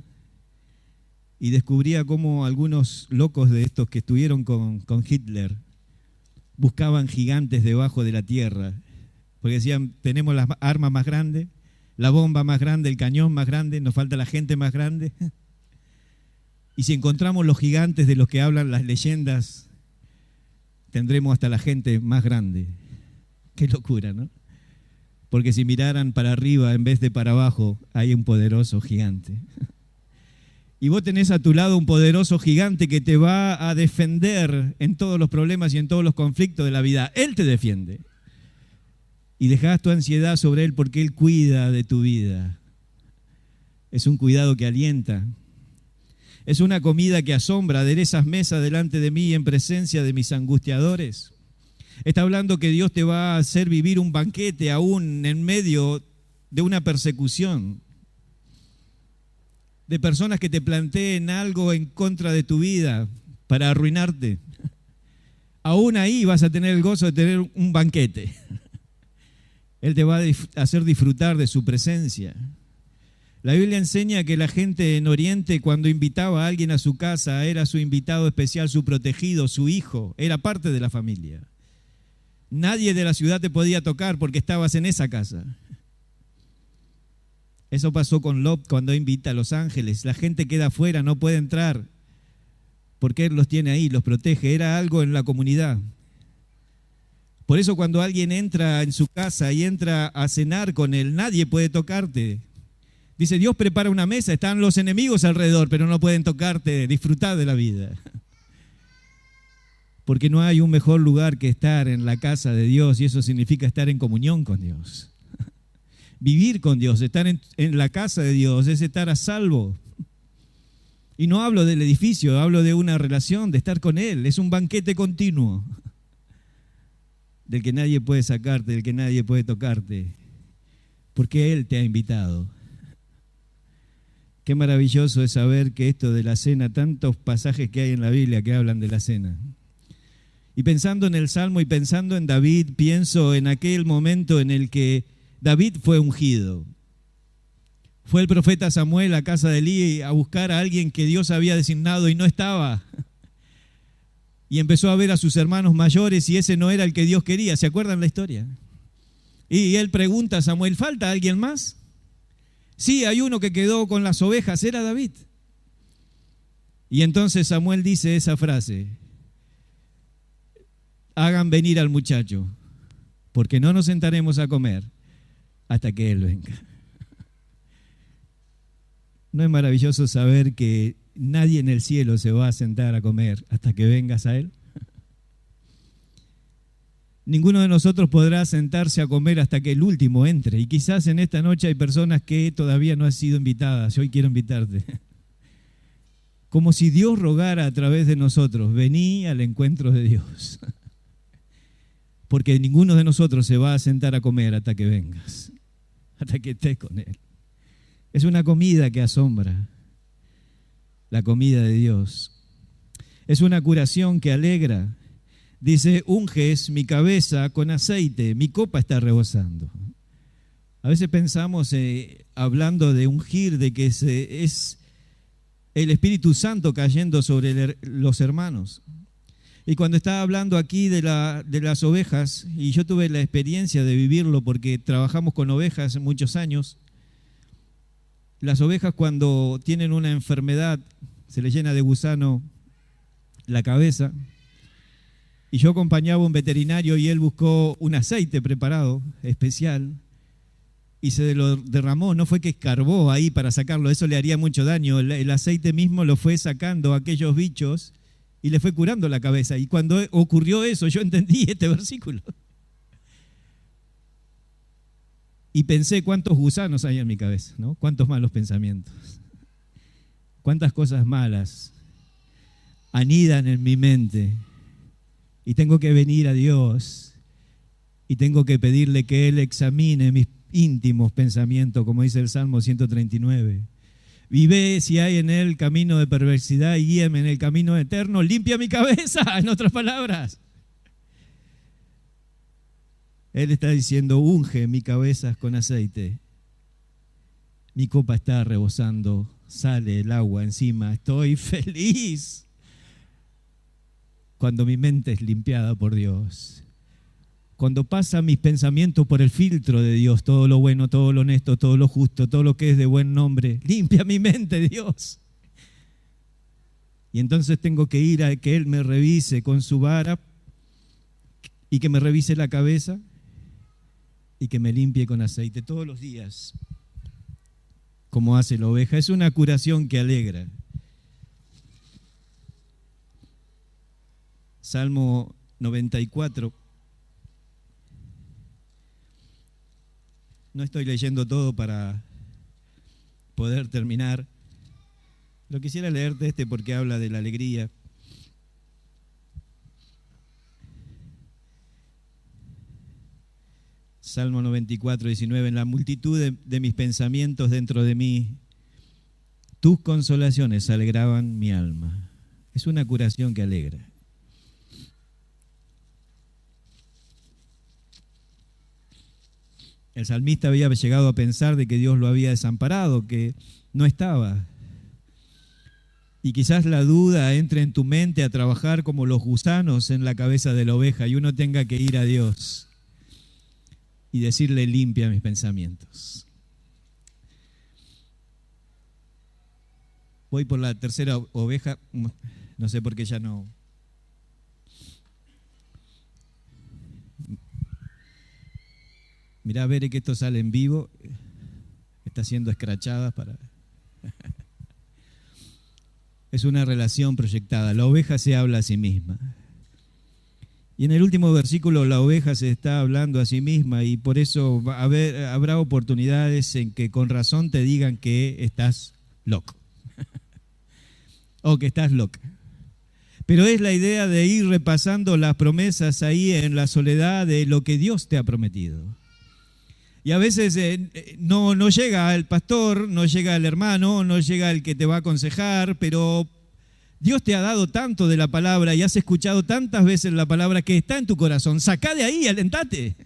y descubría cómo algunos locos de estos que estuvieron con Hitler buscaban gigantes debajo de la tierra, porque decían, tenemos las armas más grandes, la bomba más grande, el cañón más grande, nos falta la gente más grande. Y si encontramos los gigantes de los que hablan las leyendas, tendremos hasta la gente más grande. Qué locura, ¿no? Porque si miraran para arriba en vez de para abajo, hay un poderoso gigante. Y vos tenés a tu lado un poderoso gigante que te va a defender en todos los problemas y en todos los conflictos de la vida. Él te defiende. Y dejás tu ansiedad sobre Él porque Él cuida de tu vida. Es un cuidado que alienta. Es una comida que asombra. Aderezas mesa delante de mí en presencia de mis angustiadores. Está hablando que Dios te va a hacer vivir un banquete aún en medio de una persecución, de personas que te planteen algo en contra de tu vida para arruinarte. Aún ahí vas a tener el gozo de tener un banquete. Él te va a hacer disfrutar de su presencia. La Biblia enseña que la gente en Oriente, cuando invitaba a alguien a su casa, era su invitado especial, su protegido, su hijo, era parte de la familia. Nadie de la ciudad te podía tocar porque estabas en esa casa. Eso pasó con Lot cuando invita a los ángeles. La gente queda afuera, no puede entrar, porque Él los tiene ahí, los protege. Era algo en la comunidad. Por eso cuando alguien entra en su casa y entra a cenar con Él, nadie puede tocarte. Dice, Dios prepara una mesa, están los enemigos alrededor, pero no pueden tocarte, disfrutar de la vida. Porque no hay un mejor lugar que estar en la casa de Dios, y eso significa estar en comunión con Dios. Vivir con Dios, estar en la casa de Dios, es estar a salvo. Y no hablo del edificio, hablo de una relación, de estar con Él. Es un banquete continuo, del que nadie puede sacarte, del que nadie puede tocarte, porque Él te ha invitado. Qué maravilloso es saber que esto de la cena, tantos pasajes que hay en la Biblia que hablan de la cena. Y pensando en el Salmo y pensando en David, pienso en aquel momento en el que David fue ungido. Fue el profeta Samuel a casa de Elí a buscar a alguien que Dios había designado y no estaba. Y empezó a ver a sus hermanos mayores y ese no era el que Dios quería. ¿Se acuerdan la historia? Y él pregunta a Samuel, ¿falta alguien más? Sí, hay uno que quedó con las ovejas, era David. Y entonces Samuel dice esa frase, hagan venir al muchacho, porque no nos sentaremos a comer hasta que él venga. ¿No es maravilloso saber que nadie en el cielo se va a sentar a comer hasta que vengas a Él? Ninguno de nosotros podrá sentarse a comer hasta que el último entre. Y quizás en esta noche hay personas que todavía no han sido invitadas. Hoy quiero invitarte. Como si Dios rogara a través de nosotros, vení al encuentro de Dios. Porque ninguno de nosotros se va a sentar a comer hasta que vengas, hasta que estés con Él. Es una comida que asombra, la comida de Dios. Es una curación que alegra. Dice, unges mi cabeza con aceite, mi copa está rebosando. A veces pensamos, hablando de ungir, de que es el Espíritu Santo cayendo sobre los hermanos. Y cuando estaba hablando aquí de las ovejas, y yo tuve la experiencia de vivirlo porque trabajamos con ovejas muchos años, las ovejas cuando tienen una enfermedad se les llena de gusano la cabeza. Y yo acompañaba a un veterinario y él buscó un aceite preparado, especial, y se lo derramó. No fue que escarbó ahí para sacarlo, eso le haría mucho daño. El aceite mismo lo fue sacando a aquellos bichos y le fue curando la cabeza. Y cuando ocurrió eso, yo entendí este versículo. Y pensé cuántos gusanos hay en mi cabeza, ¿no? Cuántos malos pensamientos. Cuántas cosas malas anidan en mi mente. Y tengo que venir a Dios y tengo que pedirle que Él examine mis íntimos pensamientos, como dice el Salmo 139. Y ve si hay en él camino de perversidad y guíame en el camino eterno. Limpia mi cabeza, en otras palabras. Él está diciendo, unge mi cabeza con aceite. Mi copa está rebosando, sale el agua encima. Estoy feliz cuando mi mente es limpiada por Dios. Cuando pasan mis pensamientos por el filtro de Dios, todo lo bueno, todo lo honesto, todo lo justo, todo lo que es de buen nombre, limpia mi mente, Dios. Y entonces tengo que ir a que Él me revise con su vara y que me revise la cabeza y que me limpie con aceite todos los días, como hace la oveja. Es una curación que alegra. Salmo 94. No estoy leyendo todo para poder terminar. Lo quisiera leerte porque habla de la alegría. Salmo 94, 19. En la multitud de mis pensamientos dentro de mí, tus consolaciones alegraban mi alma. Es una curación que alegra. El salmista había llegado a pensar de que Dios lo había desamparado, que no estaba. Y quizás la duda entre en tu mente a trabajar como los gusanos en la cabeza de la oveja y uno tenga que ir a Dios y decirle, limpia mis pensamientos. Voy por la tercera oveja, no sé por qué ya no. Mirá, Bere, que esto sale en vivo, está siendo escrachada para... Es una relación proyectada, la oveja se habla a sí misma. Y en el último versículo la oveja se está hablando a sí misma y por eso habrá oportunidades en que con razón te digan que estás loco o que estás loca. Pero es la idea de ir repasando las promesas ahí en la soledad de lo que Dios te ha prometido. Y a veces no llega el pastor, no llega el hermano, no llega el que te va a aconsejar, pero Dios te ha dado tanto de la palabra y has escuchado tantas veces la palabra que está en tu corazón. Sacá de ahí, alentate.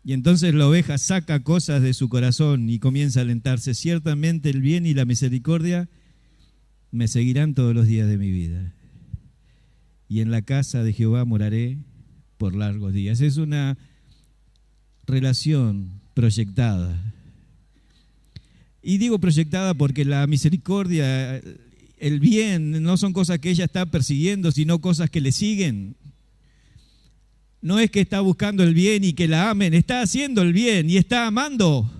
Y entonces la oveja saca cosas de su corazón y comienza a alentarse. Ciertamente el bien y la misericordia me seguirán todos los días de mi vida. Y en la casa de Jehová moraré por largos días. Es una relación proyectada. Y digo proyectada porque la misericordia, el bien, no son cosas que ella está persiguiendo, sino cosas que le siguen. No es que está buscando el bien y que la amen, está haciendo el bien y está amando.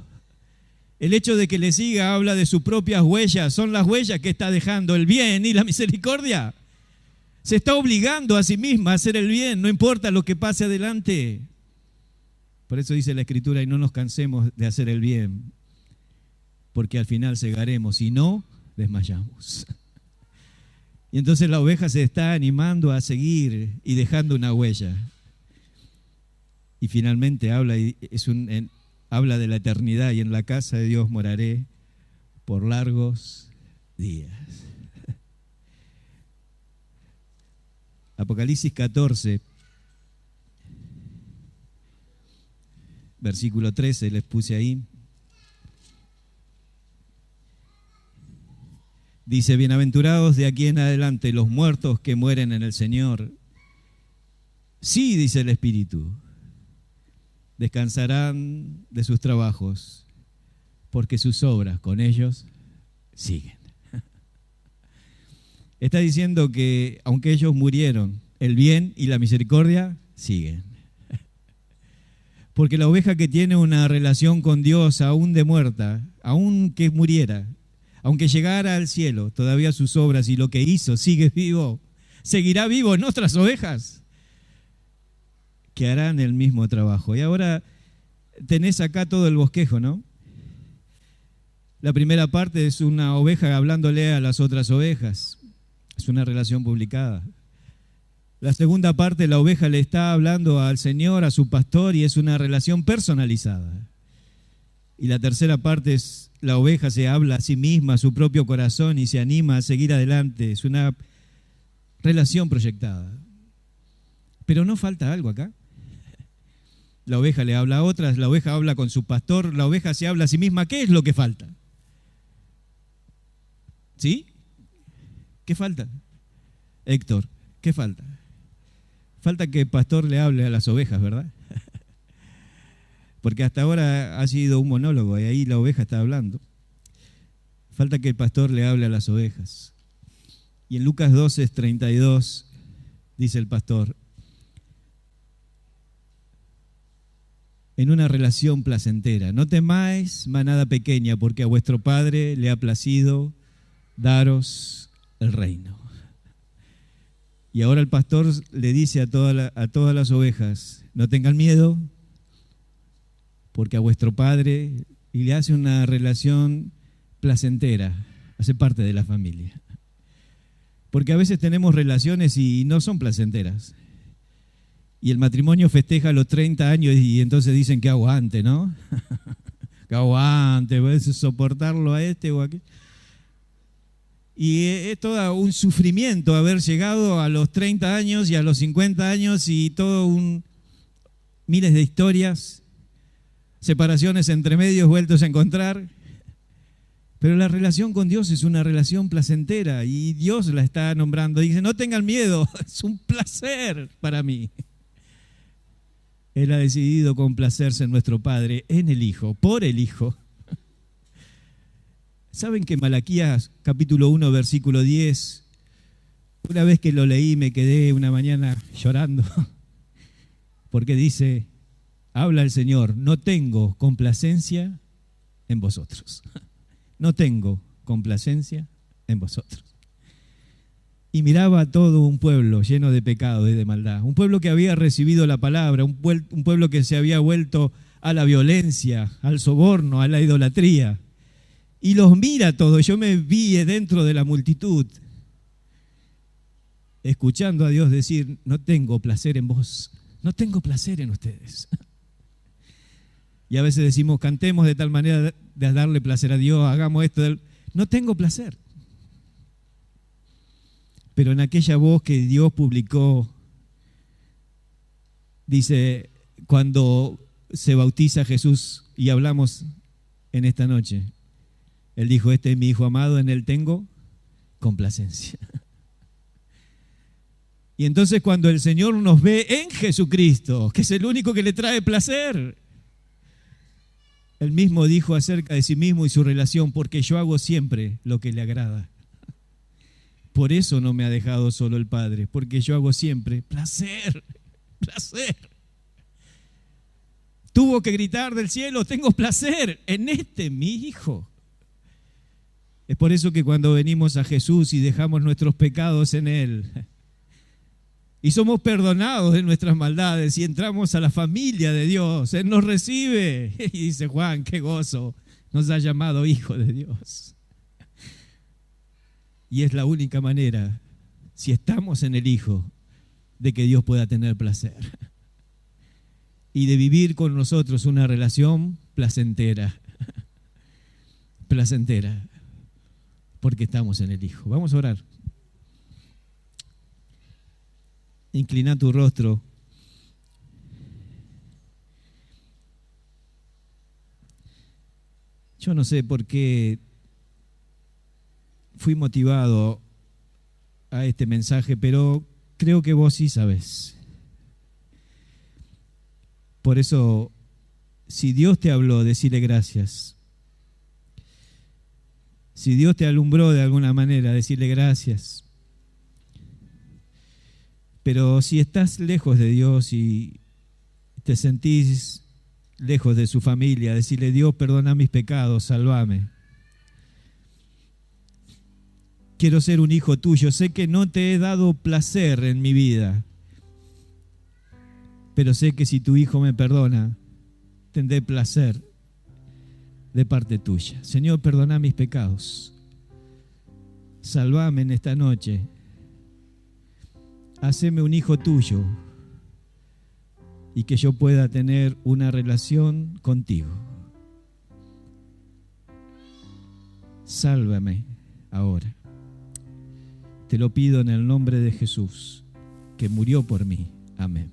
El hecho de que le siga habla de sus propias huellas, son las huellas que está dejando el bien y la misericordia. Se está obligando a sí misma a hacer el bien, no importa lo que pase adelante. Por eso dice la Escritura, y no nos cansemos de hacer el bien, porque al final cegaremos y no desmayamos. Y entonces la oveja se está animando a seguir y dejando una huella. Y finalmente habla de la eternidad, y en la casa de Dios moraré por largos días. Apocalipsis 14, versículo 13, les puse ahí. Dice, bienaventurados de aquí en adelante los muertos que mueren en el Señor. Sí, dice el Espíritu, descansarán de sus trabajos, porque sus obras con ellos siguen. Está diciendo que aunque ellos murieron, el bien y la misericordia siguen. Porque la oveja que tiene una relación con Dios, aún de muerta, aún que muriera, aunque llegara al cielo, todavía sus obras y lo que hizo sigue vivo, seguirá vivo en otras ovejas que harán el mismo trabajo. Y ahora tenés acá todo el bosquejo, ¿no? La primera parte es una oveja hablándole a las otras ovejas. Es una relación publicada. La segunda parte, la oveja le está hablando al Señor, a su pastor, y es una relación personalizada. Y la tercera parte es la oveja se habla a sí misma, a su propio corazón, y se anima a seguir adelante. Es una relación proyectada. Pero no falta algo acá. La oveja le habla a otras, la oveja habla con su pastor, la oveja se habla a sí misma. ¿Qué es lo que falta? ¿Sí? ¿Qué falta? Héctor, ¿qué falta? Falta que el pastor le hable a las ovejas, ¿verdad? Porque hasta ahora ha sido un monólogo y ahí la oveja está hablando. Falta que el pastor le hable a las ovejas. Y en Lucas 12:32 dice el pastor, en una relación placentera, no temáis, manada pequeña, porque a vuestro Padre le ha placido daros el reino. Y ahora el pastor le dice a todas las ovejas, no tengan miedo, porque a vuestro Padre, y le hace una relación placentera, hace parte de la familia. Porque a veces tenemos relaciones y no son placenteras. Y el matrimonio festeja los 30 años y entonces dicen que aguante, ¿no? Que aguante, puedes soportarlo a este o a aquel. Y es todo un sufrimiento haber llegado a los 30 años y a los 50 años y miles de historias, separaciones entre medios vueltos a encontrar. Pero la relación con Dios es una relación placentera y Dios la está nombrando. Dice, no tengan miedo, es un placer para mí. Él ha decidido complacerse en nuestro Padre, en el Hijo, por el Hijo. ¿Saben que Malaquías capítulo 1, versículo 10, una vez que lo leí me quedé una mañana llorando? Porque dice, habla el Señor, no tengo complacencia en vosotros. No tengo complacencia en vosotros. Y miraba a todo un pueblo lleno de pecado y de maldad. Un pueblo que había recibido la palabra, un pueblo que se había vuelto a la violencia, al soborno, a la idolatría. Y los mira todos. Yo me vi dentro de la multitud, escuchando a Dios decir, no tengo placer en vos, no tengo placer en ustedes. Y a veces decimos, cantemos de tal manera de darle placer a Dios, hagamos esto. No tengo placer. Pero en aquella voz que Dios publicó, dice, cuando se bautiza Jesús, y hablamos en esta noche, Él dijo, este es mi Hijo amado, en Él tengo complacencia. Y entonces cuando el Señor nos ve en Jesucristo, que es el único que le trae placer, Él mismo dijo acerca de sí mismo y su relación, porque yo hago siempre lo que le agrada. Por eso no me ha dejado solo el Padre, porque yo hago siempre placer, placer. Tuvo que gritar del cielo, tengo placer en este mi Hijo. Es por eso que cuando venimos a Jesús y dejamos nuestros pecados en Él, y somos perdonados de nuestras maldades y entramos a la familia de Dios, Él nos recibe. Y dice Juan, qué gozo, nos ha llamado hijo de Dios. Y es la única manera, si estamos en el Hijo, de que Dios pueda tener placer. Y de vivir con nosotros una relación placentera. Placentera. Porque estamos en el Hijo. Vamos a orar. Inclina tu rostro. Yo no sé por qué fui motivado a este mensaje, pero creo que vos sí sabés. Por eso, si Dios te habló, decile gracias. Si Dios te alumbró de alguna manera, decirle gracias. Pero si estás lejos de Dios y te sentís lejos de su familia, decirle, Dios, perdona mis pecados, sálvame. Quiero ser un hijo tuyo. Sé que no te he dado placer en mi vida, pero sé que si tu hijo me perdona, tendré placer de parte tuya. Señor, perdona mis pecados. Sálvame en esta noche. haceme un hijo tuyo y que yo pueda tener una relación contigo. Sálvame ahora. Te lo pido en el nombre de Jesús, que murió por mí. Amén.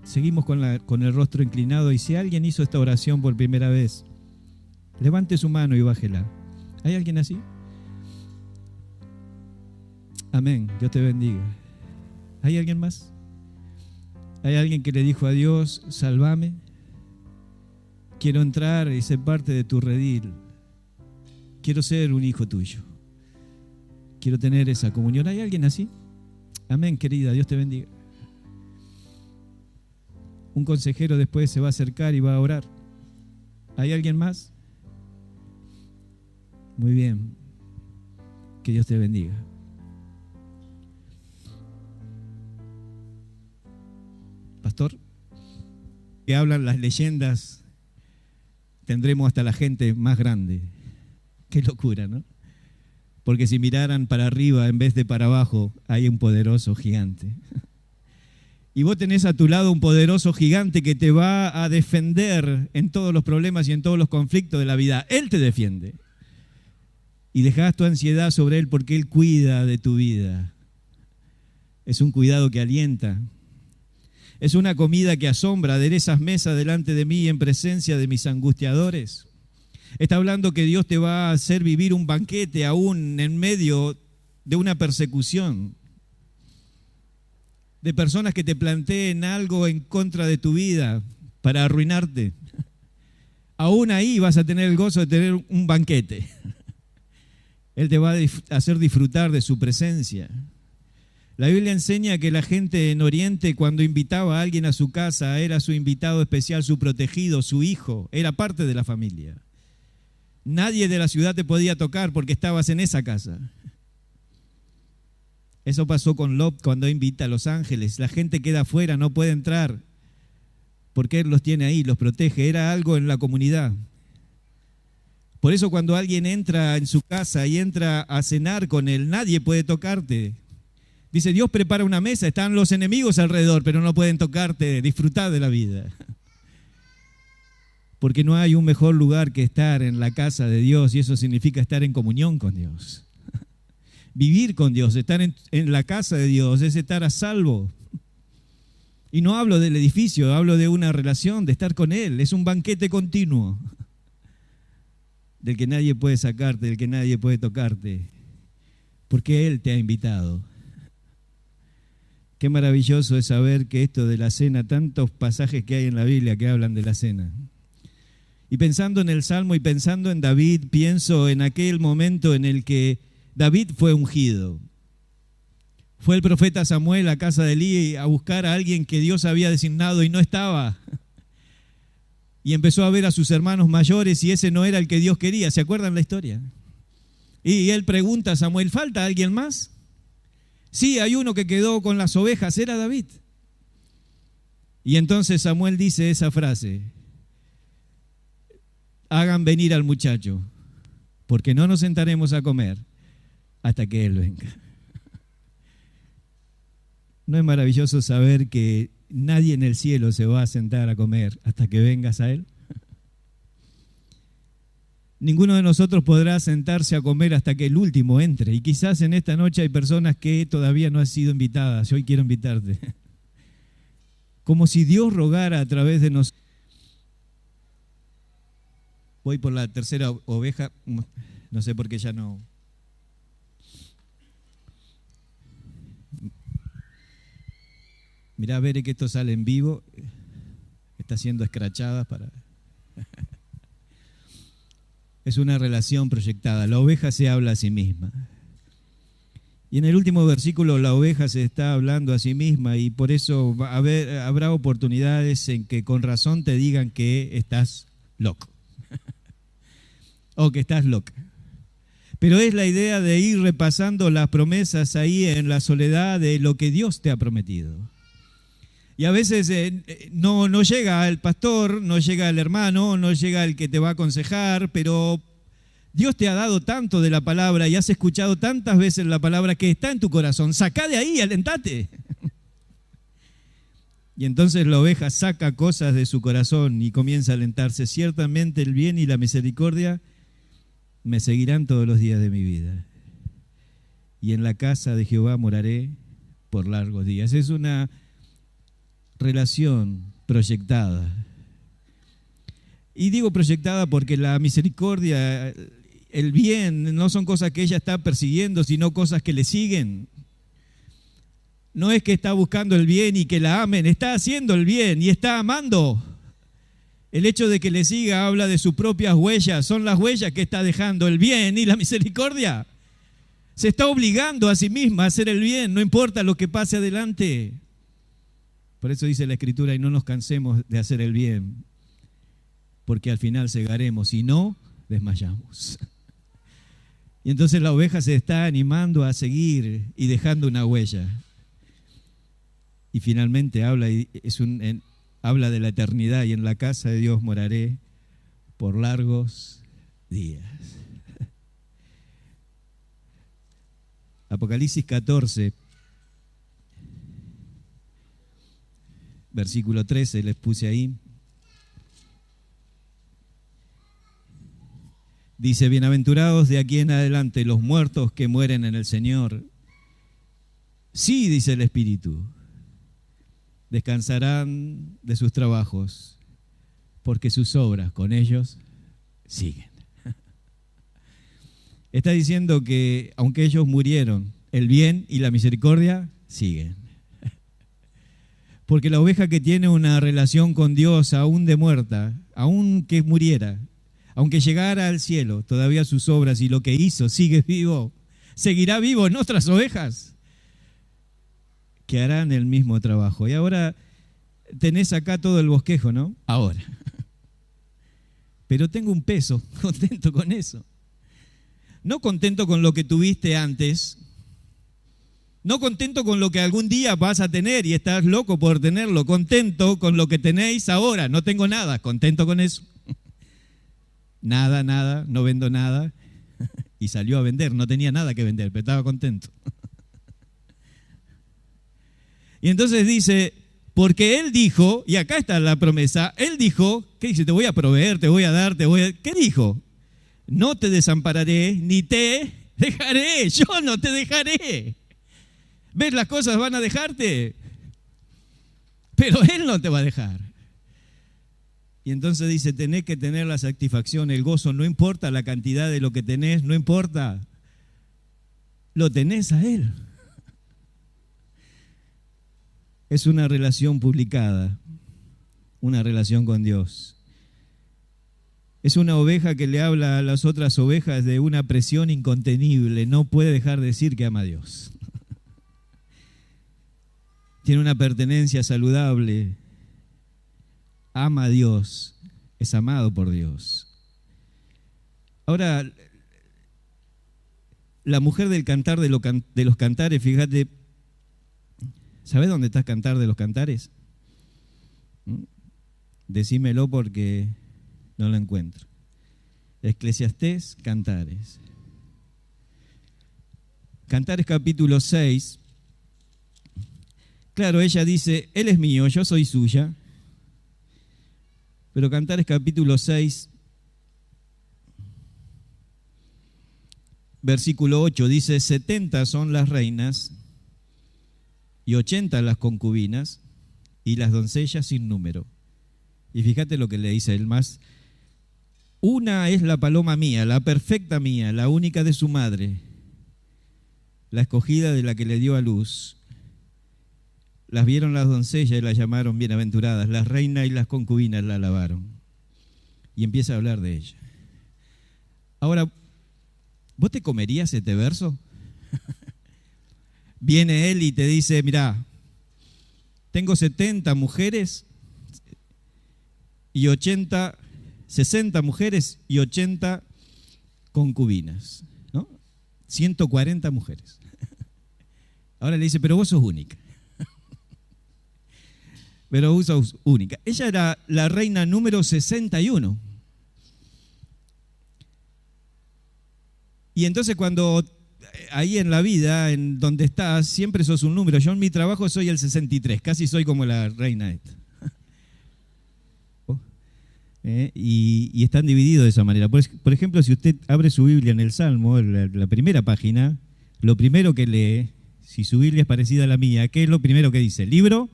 Seguimos con el rostro inclinado, y si alguien hizo esta oración por primera vez, levante su mano y bájela. ¿Hay alguien así? Amén. Dios te bendiga. ¿Hay alguien más? ¿Hay alguien que le dijo a Dios, sálvame? Quiero entrar y ser parte de tu redil. Quiero ser un hijo tuyo. Quiero tener esa comunión. ¿Hay alguien así? Amén, querida. Dios te bendiga. Un consejero después se va a acercar y va a orar. ¿Hay alguien más? Muy bien. Que Dios te bendiga. Pastor, que hablan las leyendas, tendremos hasta la gente más grande. Qué locura, ¿no? Porque si miraran para arriba en vez de para abajo, hay un poderoso gigante. Y vos tenés a tu lado un poderoso gigante que te va a defender en todos los problemas y en todos los conflictos de la vida. Él te defiende. Y dejás tu ansiedad sobre Él porque Él cuida de tu vida. Es un cuidado que alienta. Es una comida que asombra. Aderezas mesa delante de mí en presencia de mis angustiadores. Está hablando que Dios te va a hacer vivir un banquete aún en medio de una persecución, de personas que te planteen algo en contra de tu vida para arruinarte. Aún ahí vas a tener el gozo de tener un banquete. Él te va a hacer disfrutar de su presencia. La Biblia enseña que la gente en Oriente, cuando invitaba a alguien a su casa, era su invitado especial, su protegido, su hijo, era parte de la familia. Nadie de la ciudad te podía tocar porque estabas en esa casa. Eso pasó con Lot cuando invita a los ángeles. La gente queda afuera, no puede entrar porque Él los tiene ahí, los protege. Era algo en la comunidad. Por eso cuando alguien entra en su casa y entra a cenar con Él, nadie puede tocarte. Dice, Dios prepara una mesa, están los enemigos alrededor, pero no pueden tocarte, disfrutar de la vida. Porque no hay un mejor lugar que estar en la casa de Dios, y eso significa estar en comunión con Dios. Vivir con Dios, estar en la casa de Dios, es estar a salvo. Y no hablo del edificio, hablo de una relación, de estar con Él. Es un banquete continuo, del que nadie puede sacarte, del que nadie puede tocarte, porque Él te ha invitado. Qué maravilloso es saber que esto de la cena, tantos pasajes que hay en la Biblia que hablan de la cena. Y pensando en el Salmo y pensando en David, pienso en aquel momento en el que David fue ungido. Fue el profeta Samuel a casa de Elí a buscar a alguien que Dios había designado y no estaba. Y empezó a ver a sus hermanos mayores y ese no era el que Dios quería. ¿Se acuerdan la historia? Y él pregunta a Samuel, ¿falta alguien más? Sí, hay uno que quedó con las ovejas, era David. Y entonces Samuel dice esa frase, hagan venir al muchacho, porque no nos sentaremos a comer hasta que él venga. ¿No es maravilloso saber que nadie en el cielo se va a sentar a comer hasta que vengas a Él? Ninguno de nosotros podrá sentarse a comer hasta que el último entre. Y quizás en esta noche hay personas que todavía no han sido invitadas. Yo hoy quiero invitarte. Como si Dios rogara a través de nosotros. Voy por la tercera oveja. No sé por qué ya no. Mirá, Bere, que esto sale en vivo. Está siendo escrachada para... Es una relación proyectada. La oveja se habla a sí misma. Y en el último versículo la oveja se está hablando a sí misma y por eso habrá oportunidades en que con razón te digan que estás loco. O que estás loca. Pero es la idea de ir repasando las promesas ahí en la soledad de lo que Dios te ha prometido. Y a veces no llega el pastor, no llega el hermano, no llega el que te va a aconsejar, pero Dios te ha dado tanto de la palabra y has escuchado tantas veces la palabra que está en tu corazón. Sacá de ahí, alentate. Y entonces la oveja saca cosas de su corazón y comienza a alentarse. Ciertamente el bien y la misericordia me seguirán todos los días de mi vida. Y en la casa de Jehová moraré por largos días. Es una relación proyectada. Y digo proyectada porque la misericordia, el bien, no son cosas que ella está persiguiendo, sino cosas que le siguen. No es que está buscando el bien y que la amen, está haciendo el bien y está amando. El hecho de que le siga habla de sus propias huellas, son las huellas que está dejando el bien y la misericordia. Se está obligando a sí misma a hacer el bien, no importa lo que pase adelante. Por eso dice la Escritura, y no nos cansemos de hacer el bien, porque al final cegaremos y no desmayamos. Y entonces la oveja se está animando a seguir y dejando una huella. Y finalmente habla de la eternidad, y en la casa de Dios moraré por largos días. Apocalipsis 14, versículo 13, les puse ahí. Dice, bienaventurados de aquí en adelante los muertos que mueren en el Señor. Sí, dice el Espíritu, descansarán de sus trabajos, porque sus obras con ellos siguen. Está diciendo que aunque ellos murieron, el bien y la misericordia siguen. Porque la oveja que tiene una relación con Dios, aún de muerta, aún que muriera, aunque llegara al cielo, todavía sus obras y lo que hizo sigue vivo, seguirá vivo en otras ovejas que harán el mismo trabajo. Y ahora tenés acá todo el bosquejo, ¿no? Ahora. Pero tengo un peso, contento con eso. No contento con lo que tuviste antes, no contento con lo que algún día vas a tener y estás loco por tenerlo, contento con lo que tenéis ahora, no tengo nada, contento con eso. Nada, no vendo nada. Y salió a vender, no tenía nada que vender, pero estaba contento. Y entonces dice, porque Él dijo, y acá está la promesa, Él dijo, ¿qué dice? Te voy a proveer, te voy a dar, ¿qué dijo? No te desampararé, ni te dejaré, yo no te dejaré. ¿Ves? Las cosas van a dejarte, pero Él no te va a dejar. Y entonces dice, tenés que tener la satisfacción, el gozo, no importa la cantidad de lo que tenés, no importa, lo tenés a Él. Es una relación publicada, una relación con Dios. Es una oveja que le habla a las otras ovejas de una presión incontenible, no puede dejar de decir que ama a Dios. Tiene una pertenencia saludable, ama a Dios, es amado por Dios. Ahora, la mujer del cantar de los cantares, fíjate, ¿sabés dónde está el cantar de los cantares? Decímelo porque no lo encuentro. Eclesiastés, Cantares. Cantares capítulo 6. Claro, ella dice, Él es mío, yo soy suya. Pero Cantares capítulo 6, versículo 8, dice, 70 son las reinas y 80 las concubinas y las doncellas sin número. Y fíjate lo que le dice él más. Una es la paloma mía, la perfecta mía, la única de su madre, la escogida de la que le dio a luz. Las vieron las doncellas y las llamaron bienaventuradas, las reinas y las concubinas la alabaron. Y empieza a hablar de ella. Ahora, ¿vos te comerías este verso? Viene él y te dice, mirá, tengo 70 mujeres y 60 mujeres y 80 concubinas, ¿no? 140 mujeres. Ahora le dice, pero vos sos única. Pero vos sos única. Ella era la reina número 61. Y entonces cuando ahí en la vida, en donde estás, siempre sos un número. Yo en mi trabajo soy el 63, casi soy como la reina esta. Y están divididos de esa manera. Por ejemplo, si usted abre su Biblia en el Salmo, la primera página, lo primero que lee, si su Biblia es parecida a la mía, ¿qué es lo primero que dice? Libro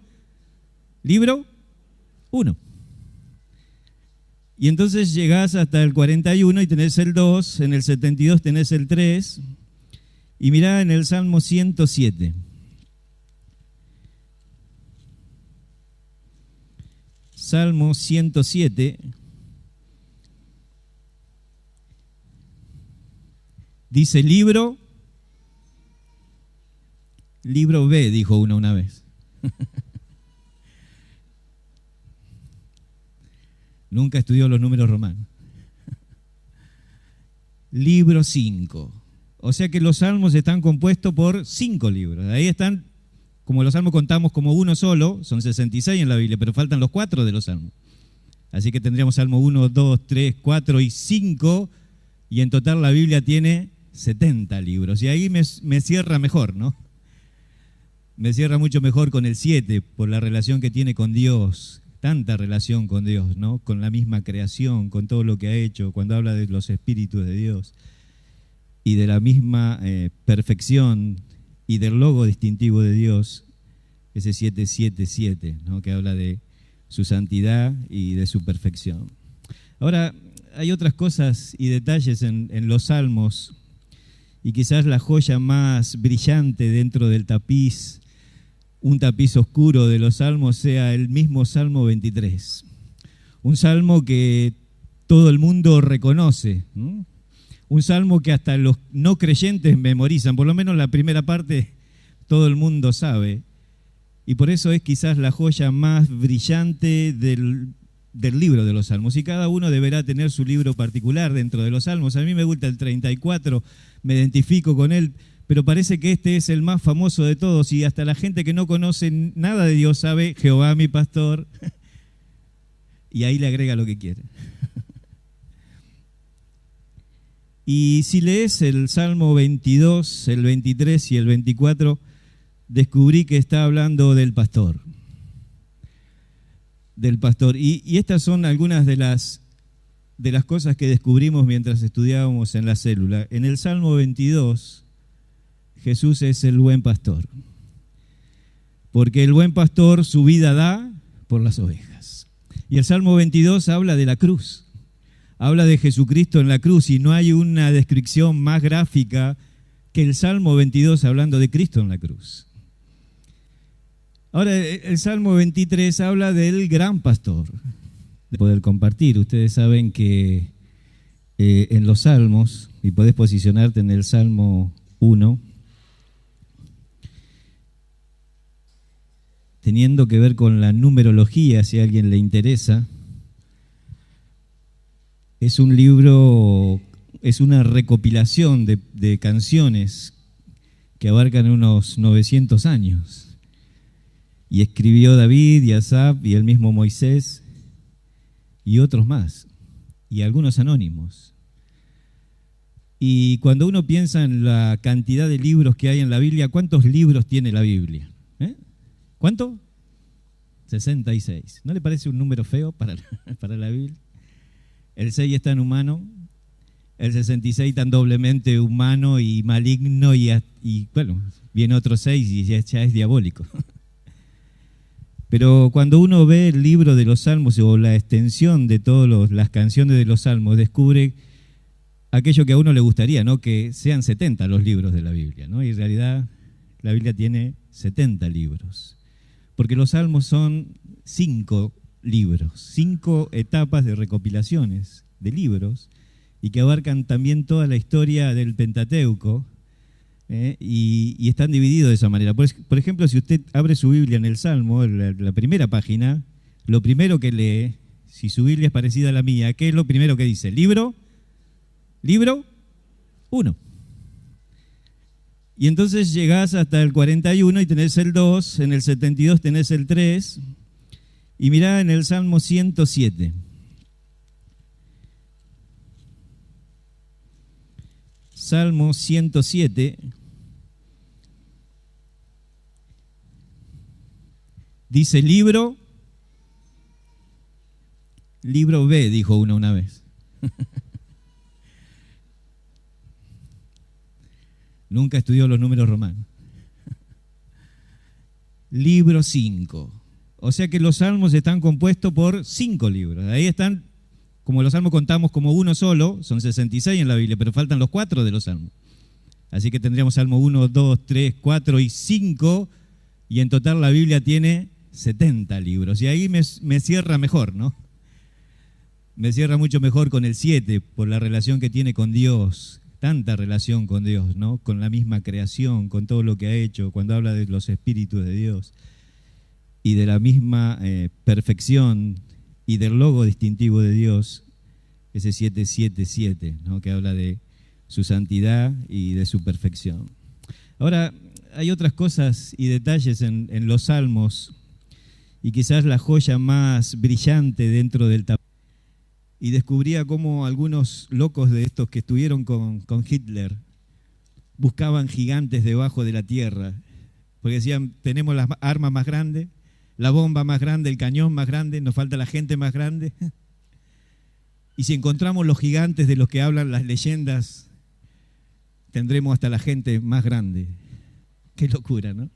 1. Y entonces llegás hasta el 41 y tenés el 2, en el 72 tenés el 3, y mirá en el Salmo 107. Salmo 107 dice libro B, dijo uno una vez. Nunca estudió los números romanos. Libro 5. O sea que los salmos están compuestos por 5 libros. Ahí están, como los salmos contamos como uno solo, son 66 en la Biblia, pero faltan los 4 de los salmos. Así que tendríamos Salmo 1, 2, 3, 4 y 5, y en total la Biblia tiene 70 libros. Y ahí me cierra mejor, ¿no? Me cierra mucho mejor con el 7, por la relación que tiene con Dios. Tanta relación con Dios, ¿no? Con la misma creación, con todo lo que ha hecho, cuando habla de los espíritus de Dios y de la misma perfección y del logo distintivo de Dios, ese 777, ¿no? Que habla de su santidad y de su perfección. Ahora, hay otras cosas y detalles en los salmos, y quizás la joya más brillante dentro del tapiz, un tapiz oscuro de los salmos, sea el mismo Salmo 23. Un salmo que todo el mundo reconoce, ¿no? Un salmo que hasta los no creyentes memorizan, por lo menos la primera parte todo el mundo sabe. Y por eso es quizás la joya más brillante del libro de los salmos. Y cada uno deberá tener su libro particular dentro de los salmos. A mí me gusta el 34, me identifico con él, pero parece que este es el más famoso de todos, y hasta la gente que no conoce nada de Dios sabe: Jehová mi pastor, y ahí le agrega lo que quiere. Y si lees el Salmo 22, el 23 y el 24, descubrí que está hablando del pastor. Del pastor. Y estas son algunas de las cosas que descubrimos mientras estudiábamos en la célula. En el Salmo 22, Jesús es el buen pastor, porque el buen pastor su vida da por las ovejas. Y el Salmo 22 habla de la cruz, habla de Jesucristo en la cruz, y no hay una descripción más gráfica que el Salmo 22 hablando de Cristo en la cruz. Ahora, el Salmo 23 habla del gran pastor, de poder compartir. Ustedes saben que en los salmos, y podés posicionarte en el Salmo 1, teniendo que ver con la numerología, si a alguien le interesa, es un libro, es una recopilación de canciones que abarcan unos 900 años. Y escribió David y Asaf y el mismo Moisés y otros más, y algunos anónimos. Y cuando uno piensa en la cantidad de libros que hay en la Biblia, ¿cuántos libros tiene la Biblia? ¿Cuánto? 66. ¿No le parece un número feo para la Biblia? El 6 es tan humano, el 66 tan doblemente humano y maligno, y bueno, viene otro 6 y ya es diabólico. Pero cuando uno ve el libro de los Salmos o la extensión de todas las canciones de los Salmos, descubre aquello que a uno le gustaría, ¿no? Que sean 70 los libros de la Biblia, ¿no? Y en realidad la Biblia tiene 70 libros. Porque los salmos son 5 libros, 5 etapas de recopilaciones de libros, y que abarcan también toda la historia del Pentateuco, y están divididos de esa manera. Por ejemplo, si usted abre su Biblia en el Salmo, la primera página, lo primero que lee, si su Biblia es parecida a la mía, ¿qué es lo primero que dice? Libro 1. Y entonces llegás hasta el 41 y tenés el 2, en el 72 tenés el 3, y mirá en el Salmo 107. Salmo 107 dice libro B, dijo uno una vez. Nunca estudió los números romanos. Libro 5. O sea que los salmos están compuestos por 5 libros. Ahí están, como los salmos contamos como uno solo, son 66 en la Biblia, pero faltan los 4 de los salmos. Así que tendríamos Salmo 1, 2, 3, 4 y 5, y en total la Biblia tiene 70 libros. Y ahí me cierra mejor, ¿no? Me cierra mucho mejor con el 7, por la relación que tiene con Dios, tanta relación con Dios, ¿no? Con la misma creación, con todo lo que ha hecho, cuando habla de los espíritus de Dios y de la misma perfección y del logo distintivo de Dios, ese 777, ¿no? Que habla de su santidad y de su perfección. Ahora, hay otras cosas y detalles en los salmos, y quizás la joya más brillante dentro del tablero. Y descubría cómo algunos locos de estos que estuvieron con Hitler buscaban gigantes debajo de la tierra, porque decían, tenemos las armas más grandes, la bomba más grande, el cañón más grande, nos falta la gente más grande. Y si encontramos los gigantes de los que hablan las leyendas, tendremos hasta la gente más grande. Qué locura, ¿no?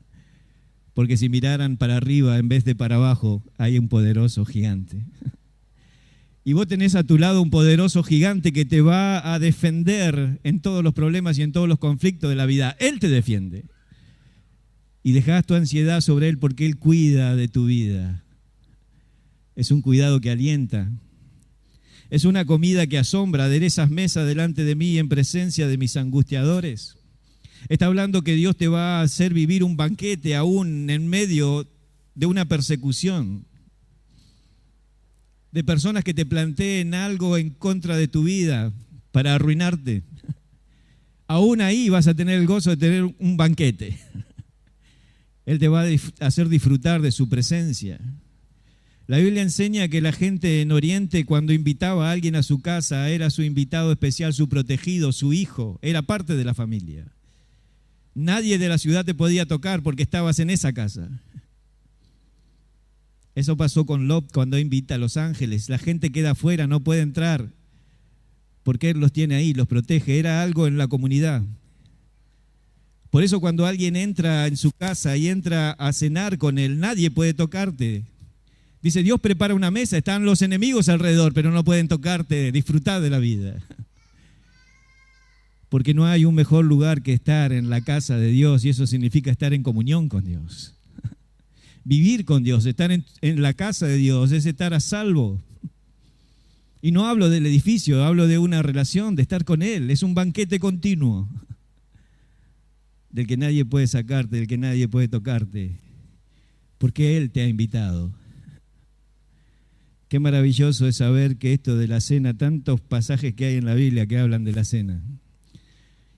Porque si miraran para arriba en vez de para abajo, hay un poderoso gigante. Y vos tenés a tu lado un poderoso gigante que te va a defender en todos los problemas y en todos los conflictos de la vida. Él te defiende. Y dejás tu ansiedad sobre Él porque Él cuida de tu vida. Es un cuidado que alienta. Es una comida que asombra. Aderezas mesa delante de mí en presencia de mis angustiadores. Está hablando que Dios te va a hacer vivir un banquete aún en medio de una persecución, de personas que te planteen algo en contra de tu vida para arruinarte. Aún ahí vas a tener el gozo de tener un banquete. Él te va a hacer disfrutar de su presencia. La Biblia enseña que la gente en Oriente, cuando invitaba a alguien a su casa, era su invitado especial, su protegido, su hijo, era parte de la familia. Nadie de la ciudad te podía tocar porque estabas en esa casa. Eso pasó con Lot cuando invita a los ángeles. La gente queda afuera, no puede entrar, porque Él los tiene ahí, los protege. Era algo en la comunidad. Por eso cuando alguien entra en su casa y entra a cenar con Él, nadie puede tocarte. Dice, Dios prepara una mesa, están los enemigos alrededor, pero no pueden tocarte, disfrutar de la vida. Porque no hay un mejor lugar que estar en la casa de Dios, y eso significa estar en comunión con Dios. Vivir con Dios, estar en la casa de Dios, es estar a salvo. Y no hablo del edificio, hablo de una relación, de estar con Él. Es un banquete continuo, del que nadie puede sacarte, del que nadie puede tocarte, porque Él te ha invitado. Qué maravilloso es saber que esto de la cena, tantos pasajes que hay en la Biblia que hablan de la cena.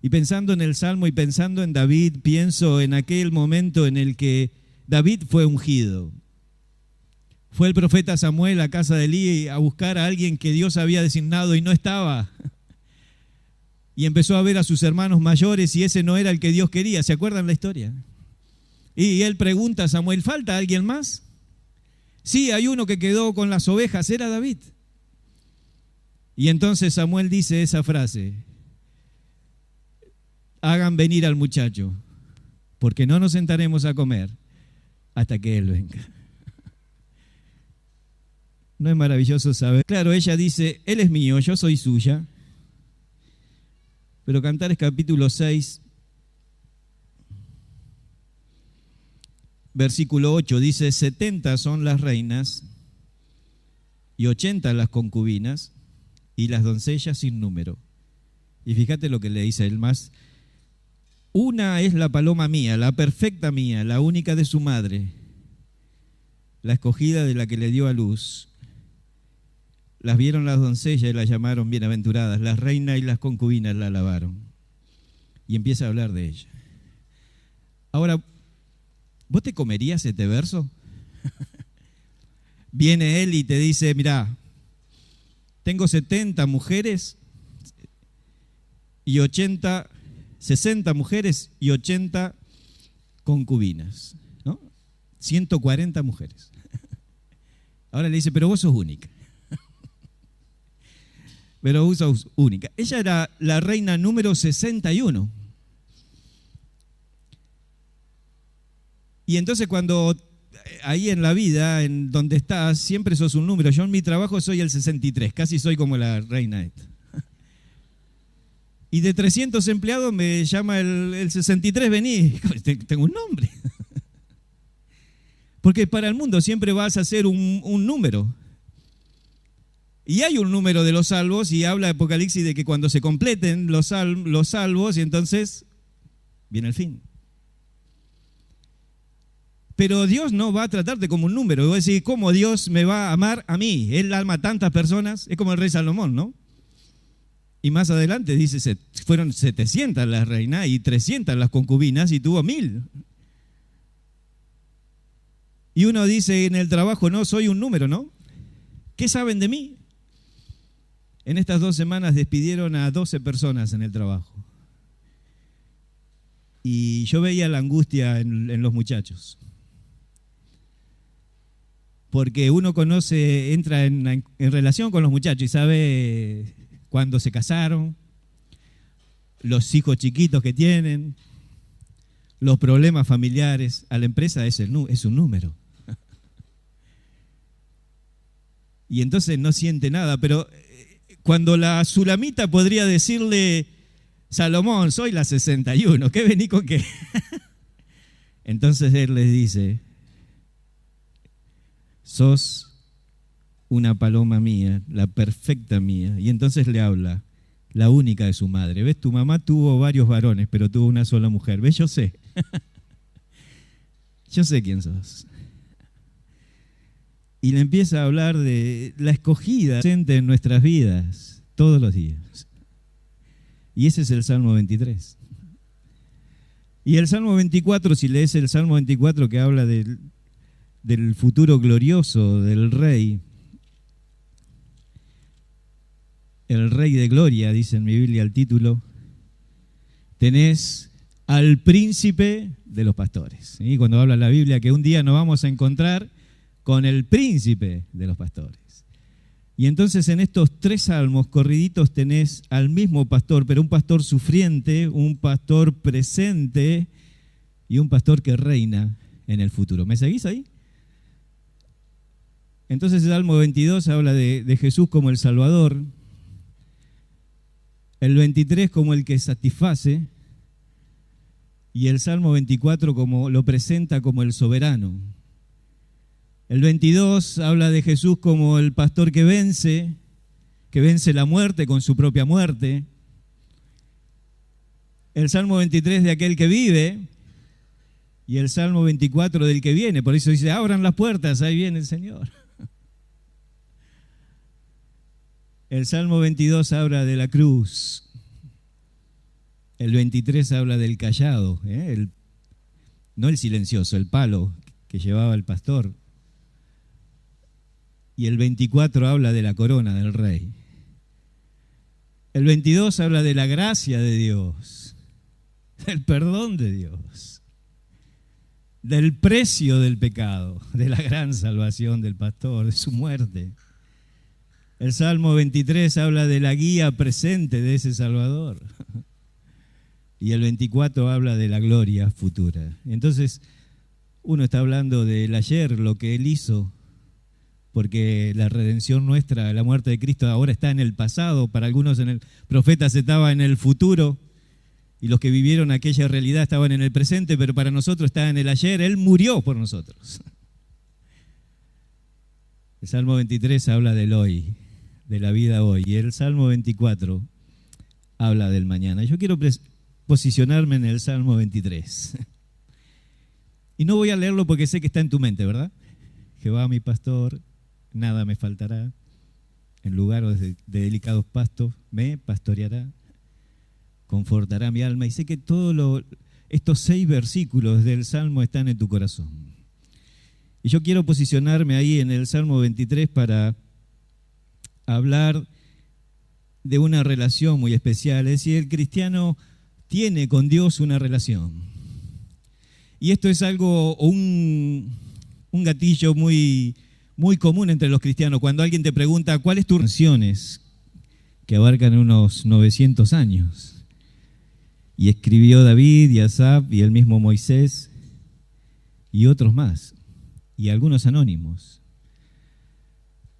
Y pensando en el Salmo y pensando en David, pienso en aquel momento en el que David fue ungido. Fue el profeta Samuel a casa de Elí a buscar a alguien que Dios había designado y no estaba. Y empezó a ver a sus hermanos mayores y ese no era el que Dios quería. ¿Se acuerdan la historia? Y él pregunta a Samuel, ¿falta alguien más? Sí, hay uno que quedó con las ovejas, era David. Y entonces Samuel dice esa frase, hagan venir al muchacho, porque no nos sentaremos a comer hasta que él venga. ¿No es maravilloso saber? Claro, ella dice, él es mío, yo soy suya. Pero Cantares capítulo 6, versículo 8, dice, 70 son las reinas y 80 las concubinas y las doncellas sin número. Y fíjate lo que le dice él más. Una es la paloma mía, la perfecta mía, la única de su madre, la escogida de la que le dio a luz. Las vieron las doncellas y las llamaron bienaventuradas, las reinas y las concubinas la alabaron. Y empieza a hablar de ella. Ahora, ¿vos te comerías este verso? Viene él y te dice, mirá, tengo 70 mujeres y 80, 60 mujeres y 80 concubinas, ¿no? 140 mujeres. Ahora le dice, pero vos sos única. Pero vos sos única. Ella era la reina número 61. Y entonces cuando ahí en la vida, en donde estás, siempre sos un número. Yo en mi trabajo soy el 63, casi soy como la reina esta. Y de 300 empleados me llama el 63, vení, tengo un nombre. Porque para el mundo siempre vas a ser un número. Y hay un número de los salvos y habla Apocalipsis de que cuando se completen los salvos y entonces viene el fin. Pero Dios no va a tratarte como un número. Y voy a decir, ¿cómo Dios me va a amar a mí? Él ama a tantas personas. Es como el rey Salomón, ¿no? Y más adelante dice, fueron 700 las reinas y 300 las concubinas y tuvo 1000. Y uno dice en el trabajo, no, soy un número, ¿no? ¿Qué saben de mí? En estas 2 semanas despidieron a 12 personas en el trabajo. Y yo veía la angustia en los muchachos. Porque uno conoce, entra en relación con los muchachos y sabe cuándo se casaron, los hijos chiquitos que tienen, los problemas familiares. A la empresa es un número. Y entonces no siente nada, pero cuando la sulamita podría decirle, Salomón, soy la 61, ¿qué vení con qué? Entonces él les dice, sos una paloma mía, la perfecta mía. Y entonces le habla, la única de su madre. ¿Ves? Tu mamá tuvo varios varones, pero tuvo una sola mujer. ¿Ves? Yo sé. Yo sé quién sos. Y le empieza a hablar de la escogida presente en nuestras vidas todos los días. Y ese es el Salmo 23. Y el Salmo 24, si lees el Salmo 24 que habla del futuro glorioso del rey, el rey de gloria, dice en mi Biblia el título, tenés al príncipe de los pastores. ¿Sí? Cuando habla la Biblia que un día nos vamos a encontrar con el príncipe de los pastores. Y entonces en estos 3 salmos corriditos tenés al mismo pastor, pero un pastor sufriente, un pastor presente y un pastor que reina en el futuro. ¿Me seguís ahí? Entonces el Salmo 22 habla de Jesús como el Salvador, el 23 como el que satisface y el Salmo 24 como lo presenta como el soberano. El 22 habla de Jesús como el pastor que vence la muerte con su propia muerte. El Salmo 23 de aquel que vive y el Salmo 24 del que viene. Por eso dice, abran las puertas, ahí viene el Señor. El Salmo 22 habla de la cruz. El 23 habla del cayado, no el silencioso, el palo que llevaba el pastor. Y el 24 habla de la corona del rey. El 22 habla de la gracia de Dios, del perdón de Dios, del precio del pecado, de la gran salvación del pastor, de su muerte. El Salmo 23 habla de la guía presente de ese Salvador. Y el 24 habla de la gloria futura. Entonces, uno está hablando del ayer, lo que Él hizo, porque la redención nuestra, la muerte de Cristo ahora está en el pasado, para algunos en el profetas estaba en el futuro, y los que vivieron aquella realidad estaban en el presente, pero para nosotros está en el ayer. Él murió por nosotros. El Salmo 23 habla del hoy, de la vida hoy, y el Salmo 24 habla del mañana. Yo quiero posicionarme en el Salmo 23. Y no voy a leerlo porque sé que está en tu mente, ¿verdad? Jehová mi pastor, nada me faltará. En lugares de delicados pastos me pastoreará, confortará mi alma. Y sé que todos estos 6 versículos del Salmo están en tu corazón. Y yo quiero posicionarme ahí en el Salmo 23 para hablar de una relación muy especial. Es decir, el cristiano tiene con Dios una relación. Y esto es algo, un gatillo muy, muy común entre los cristianos. Cuando alguien te pregunta, ¿cuál es tu relaciones? Que abarcan unos 900 años. Y escribió David y Asaf y el mismo Moisés y otros más. Y algunos anónimos.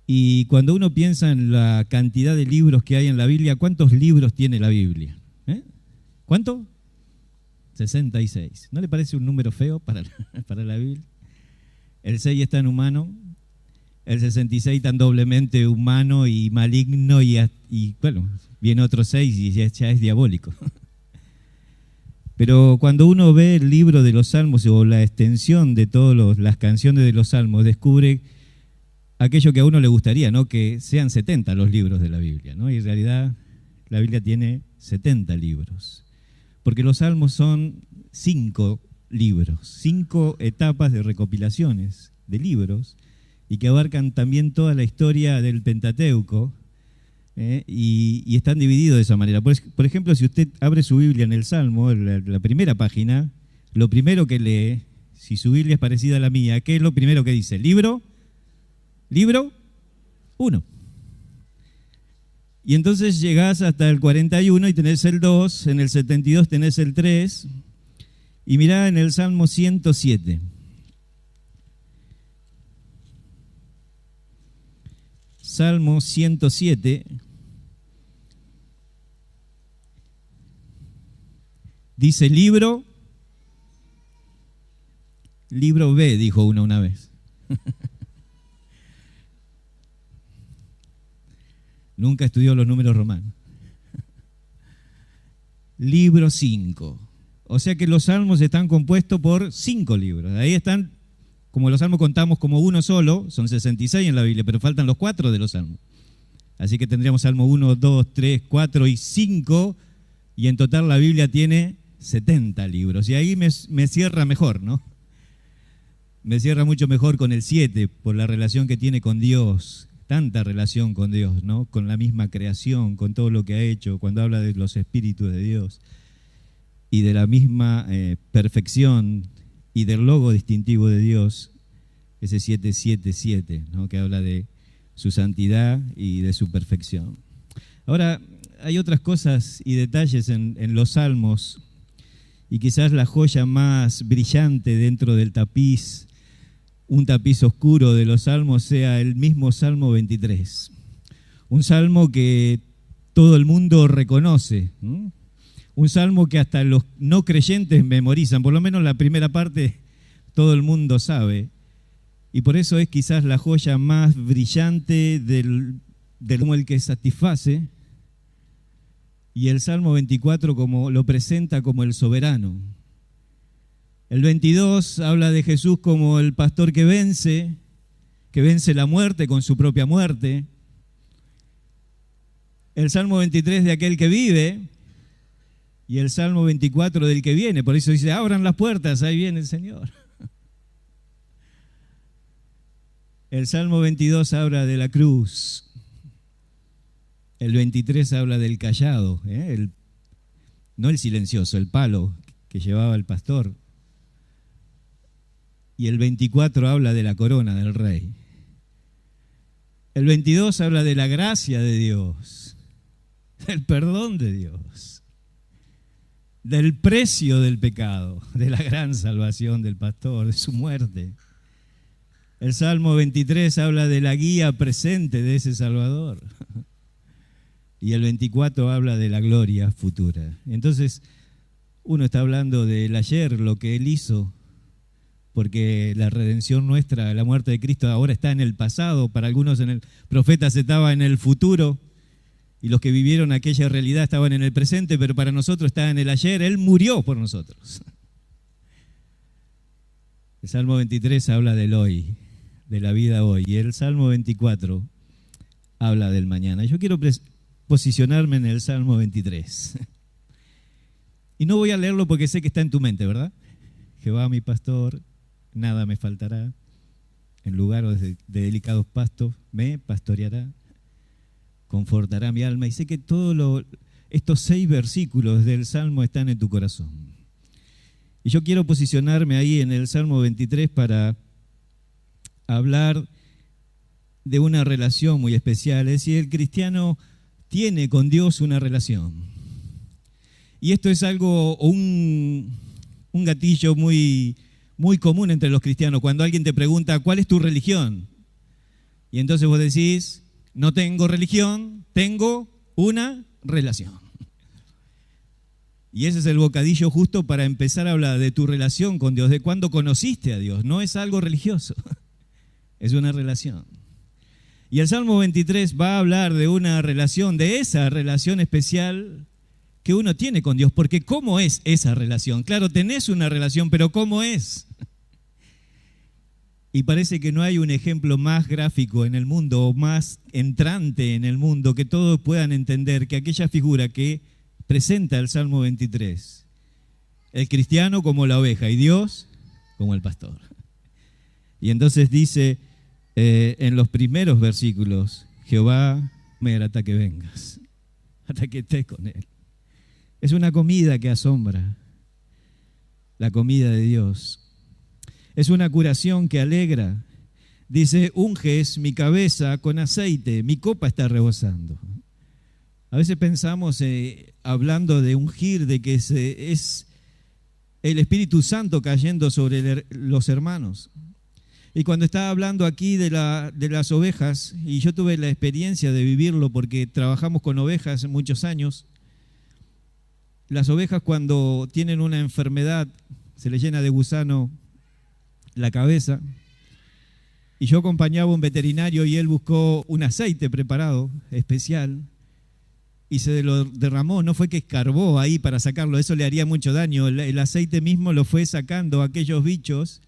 Y cuando uno piensa en la cantidad de libros que hay en la Biblia, ¿cuántos libros tiene la Biblia? ¿Cuánto? 66. ¿No le parece un número feo para la Biblia? El 6 es tan humano, el 66 tan doblemente humano y maligno, y bueno, viene otro 6 y ya es diabólico. Pero cuando uno ve el libro de los Salmos o la extensión de todas las canciones de los Salmos, descubre aquello que a uno le gustaría, ¿no? Que sean 70 los libros de la Biblia, ¿no? Y en realidad la Biblia tiene 70 libros. Porque los Salmos son 5 libros, 5 etapas de recopilaciones de libros, y que abarcan también toda la historia del Pentateuco, y están divididos de esa manera. Por ejemplo, si usted abre su Biblia en el Salmo, la primera página, lo primero que lee, si su Biblia es parecida a la mía, ¿qué es lo primero que dice? Libro 1. Y entonces llegás hasta el 41 y tenés el 2, en el 72 tenés el 3, y mirá en el Salmo 107. Salmo 107 dice libro B, dijo uno una vez. Nunca estudió los números romanos. Libro 5. O sea que los salmos están compuestos por 5 libros. Ahí están, como los salmos contamos como uno solo, son 66 en la Biblia, pero faltan los 4 de los salmos. Así que tendríamos salmo 1, 2, 3, 4 y 5, y en total la Biblia tiene 70 libros. Y ahí me cierra mejor, ¿no? Me cierra mucho mejor con el 7, por la relación que tiene con Dios. Tanta relación con Dios, ¿no? Con la misma creación, con todo lo que ha hecho, cuando habla de los espíritus de Dios y de la misma perfección y del logo distintivo de Dios, ese 777, ¿no? Que habla de su santidad y de su perfección. Ahora, hay otras cosas y detalles en los salmos, y quizás la joya más brillante dentro del tapiz, un tapiz oscuro de los salmos, sea el mismo Salmo 23. Un salmo que todo el mundo reconoce, ¿no? Un salmo que hasta los no creyentes memorizan, por lo menos la primera parte todo el mundo sabe. Y por eso es quizás la joya más brillante del como el que satisface, y el Salmo 24 como lo presenta como el soberano. El 22 habla de Jesús como el pastor que vence la muerte con su propia muerte. El Salmo 23 de aquel que vive, y el Salmo 24 del que viene. Por eso dice, abran las puertas, ahí viene el Señor. El Salmo 22 habla de la cruz. El 23 habla del cayado, no el silencioso, el palo que llevaba el pastor. Y el 24 habla de la corona del rey. El 22 habla de la gracia de Dios, del perdón de Dios, del precio del pecado, de la gran salvación del pastor, de su muerte. El Salmo 23 habla de la guía presente de ese Salvador. Y el 24 habla de la gloria futura. Entonces, uno está hablando del ayer, lo que Él hizo, porque la redención nuestra, la muerte de Cristo ahora está en el pasado. Para algunos en el profeta se estaba en el futuro, y los que vivieron aquella realidad estaban en el presente, pero para nosotros está en el ayer. Él murió por nosotros. El Salmo 23 habla del hoy, de la vida hoy, y el Salmo 24 habla del mañana. Yo quiero posicionarme en el Salmo 23. Y no voy a leerlo porque sé que está en tu mente, ¿verdad? Jehová mi pastor, nada me faltará. En lugares de delicados pastos me pastoreará. confortará mi alma. Y sé que todos estos 6 versículos del Salmo están en tu corazón. Y yo quiero posicionarme ahí en el Salmo 23 para hablar de una relación muy especial. Es decir, el cristiano tiene con Dios una relación. Y esto es algo, un gatillo muy, muy común entre los cristianos. Cuando alguien te pregunta, ¿cuál es tu religión? Y entonces vos decís, no tengo religión, tengo una relación. Y ese es el bocadillo justo para empezar a hablar de tu relación con Dios, de cuándo conociste a Dios. No es algo religioso, es una relación. Y el Salmo 23 va a hablar de una relación, de esa relación especial que uno tiene con Dios. Porque ¿cómo es esa relación? Claro, tenés una relación, pero ¿cómo es? Y parece que no hay un ejemplo más gráfico en el mundo o más entrante en el mundo que todos puedan entender que aquella figura que presenta el Salmo 23. El cristiano como la oveja y Dios como el pastor. Y entonces dice en los primeros versículos, Jehová me hará hasta que vengas, hasta que estés con Él. Es una comida que asombra, la comida de Dios. Es una curación que alegra. Dice, unges mi cabeza con aceite, mi copa está rebosando. A veces pensamos, hablando de ungir, de que es el Espíritu Santo cayendo sobre los hermanos. Y cuando estaba hablando aquí de las ovejas, y yo tuve la experiencia de vivirlo porque trabajamos con ovejas muchos años, las ovejas cuando tienen una enfermedad, se les llena de gusano la cabeza, y yo acompañaba a un veterinario y él buscó un aceite preparado, especial, y se lo derramó, no fue que escarbó ahí para sacarlo, eso le haría mucho daño, el aceite mismo lo fue sacando a aquellos bichos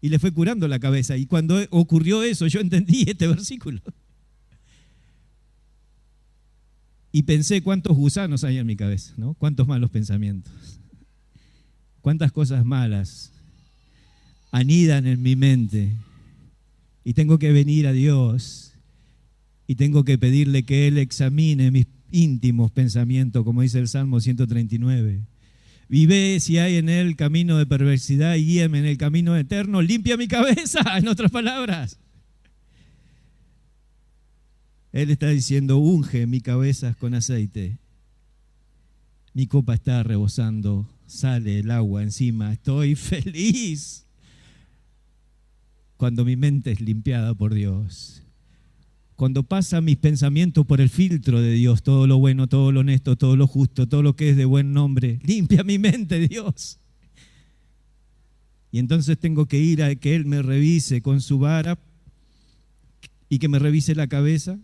y le fue curando la cabeza. Y cuando ocurrió eso, yo entendí este versículo. Y pensé cuántos gusanos hay en mi cabeza, ¿no? Cuántos malos pensamientos, cuántas cosas malas anidan en mi mente. Y tengo que venir a Dios y tengo que pedirle que Él examine mis íntimos pensamientos, como dice el Salmo 139. Vive si hay en él camino de perversidad y guíame en el camino eterno. Limpia mi cabeza, en otras palabras. Él está diciendo, unge mi cabeza con aceite. Mi copa está rebosando, sale el agua encima. Estoy feliz cuando mi mente es limpiada por Dios. Cuando pasan mis pensamientos por el filtro de Dios, todo lo bueno, todo lo honesto, todo lo justo, todo lo que es de buen nombre, limpia mi mente, Dios. Y entonces tengo que ir a que Él me revise con su vara y que me revise la cabeza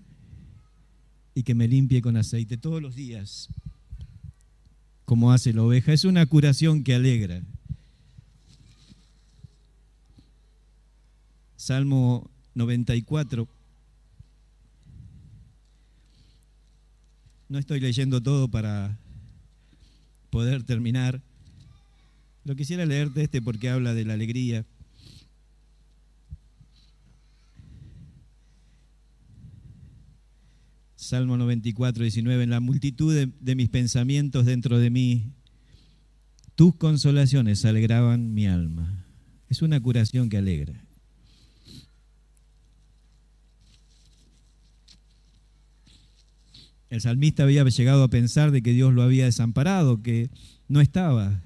y que me limpie con aceite todos los días, como hace la oveja. Es una curación que alegra. Salmo 94. No estoy leyendo todo para poder terminar. Lo quisiera leerte porque habla de la alegría. Salmo 94, 19. En la multitud de mis pensamientos dentro de mí, tus consolaciones alegraban mi alma. Es una curación que alegra. El salmista había llegado a pensar de que Dios lo había desamparado, que no estaba.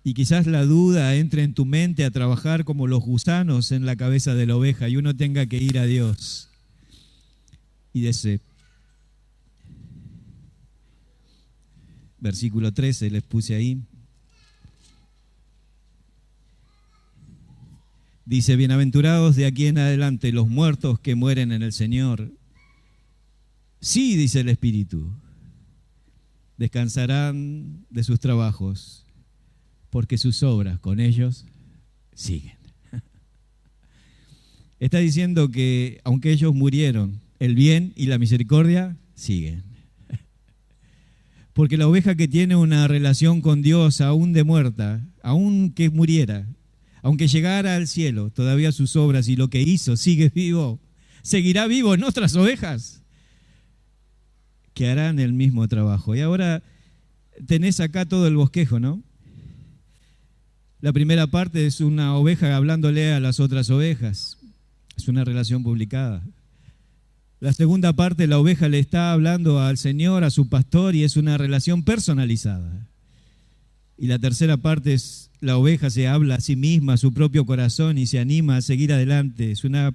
Y quizás la duda entre en tu mente a trabajar como los gusanos en la cabeza de la oveja y uno tenga que ir a Dios. Y de ese versículo 13 les puse ahí. Dice, bienaventurados de aquí en adelante los muertos que mueren en el Señor. Sí, dice el Espíritu, descansarán de sus trabajos, porque sus obras con ellos siguen. Está diciendo que aunque ellos murieron, el bien y la misericordia siguen. Porque la oveja que tiene una relación con Dios, aún de muerta, aún que muriera, aunque llegara al cielo, todavía sus obras y lo que hizo sigue vivo, seguirá vivo en otras ovejas. que harán el mismo trabajo. Y ahora tenés acá todo el bosquejo, ¿no? La primera parte es una oveja hablándole a las otras ovejas. Es una relación publicada. La segunda parte, la oveja le está hablando al Señor, a su pastor, y es una relación personalizada. Y la tercera parte es la oveja se habla a sí misma, a su propio corazón, y se anima a seguir adelante. Es una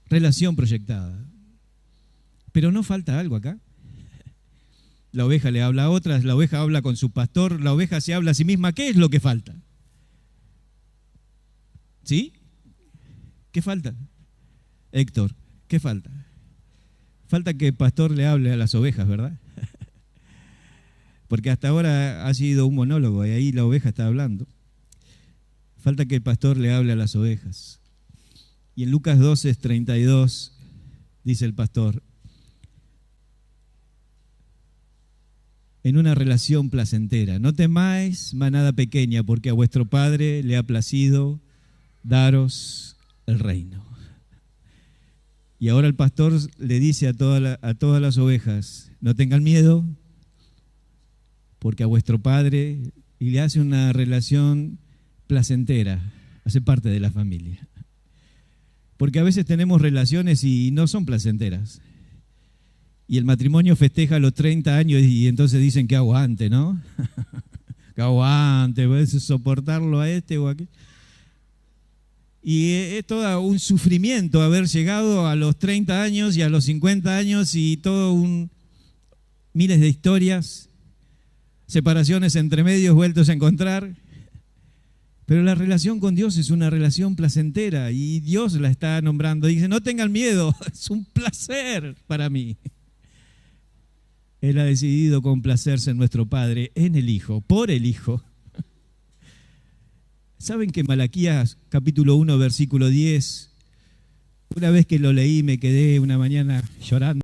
relación proyectada. Pero no falta algo acá. La oveja le habla a otras, la oveja habla con su pastor, la oveja se habla a sí misma. ¿Qué es lo que falta? ¿Sí? ¿Qué falta? Héctor, ¿qué falta? Falta que el pastor le hable a las ovejas, ¿verdad? Porque hasta ahora ha sido un monólogo y ahí la oveja está hablando. Falta que el pastor le hable a las ovejas. Y en Lucas 12:32 dice el pastor, en una relación placentera, no temáis manada pequeña, porque a vuestro Padre le ha placido daros el reino. Y ahora el pastor le dice a todas las ovejas, no tengan miedo, porque a vuestro Padre, y le hace una relación placentera, hace parte de la familia. Porque a veces tenemos relaciones y no son placenteras. Y el matrimonio festeja los 30 años y entonces dicen que aguante, ¿no? Que aguante, puedes soportarlo a este o a aquel. Y es todo un sufrimiento haber llegado a los 30 años y a los 50 años y miles de historias, separaciones entre medios vueltos a encontrar. Pero la relación con Dios es una relación placentera y Dios la está nombrando. Dice, no tengan miedo, es un placer para mí. Él ha decidido complacerse en nuestro Padre, en el Hijo, por el Hijo. ¿Saben que Malaquías capítulo 1, versículo 10, una vez que lo leí me quedé una mañana llorando?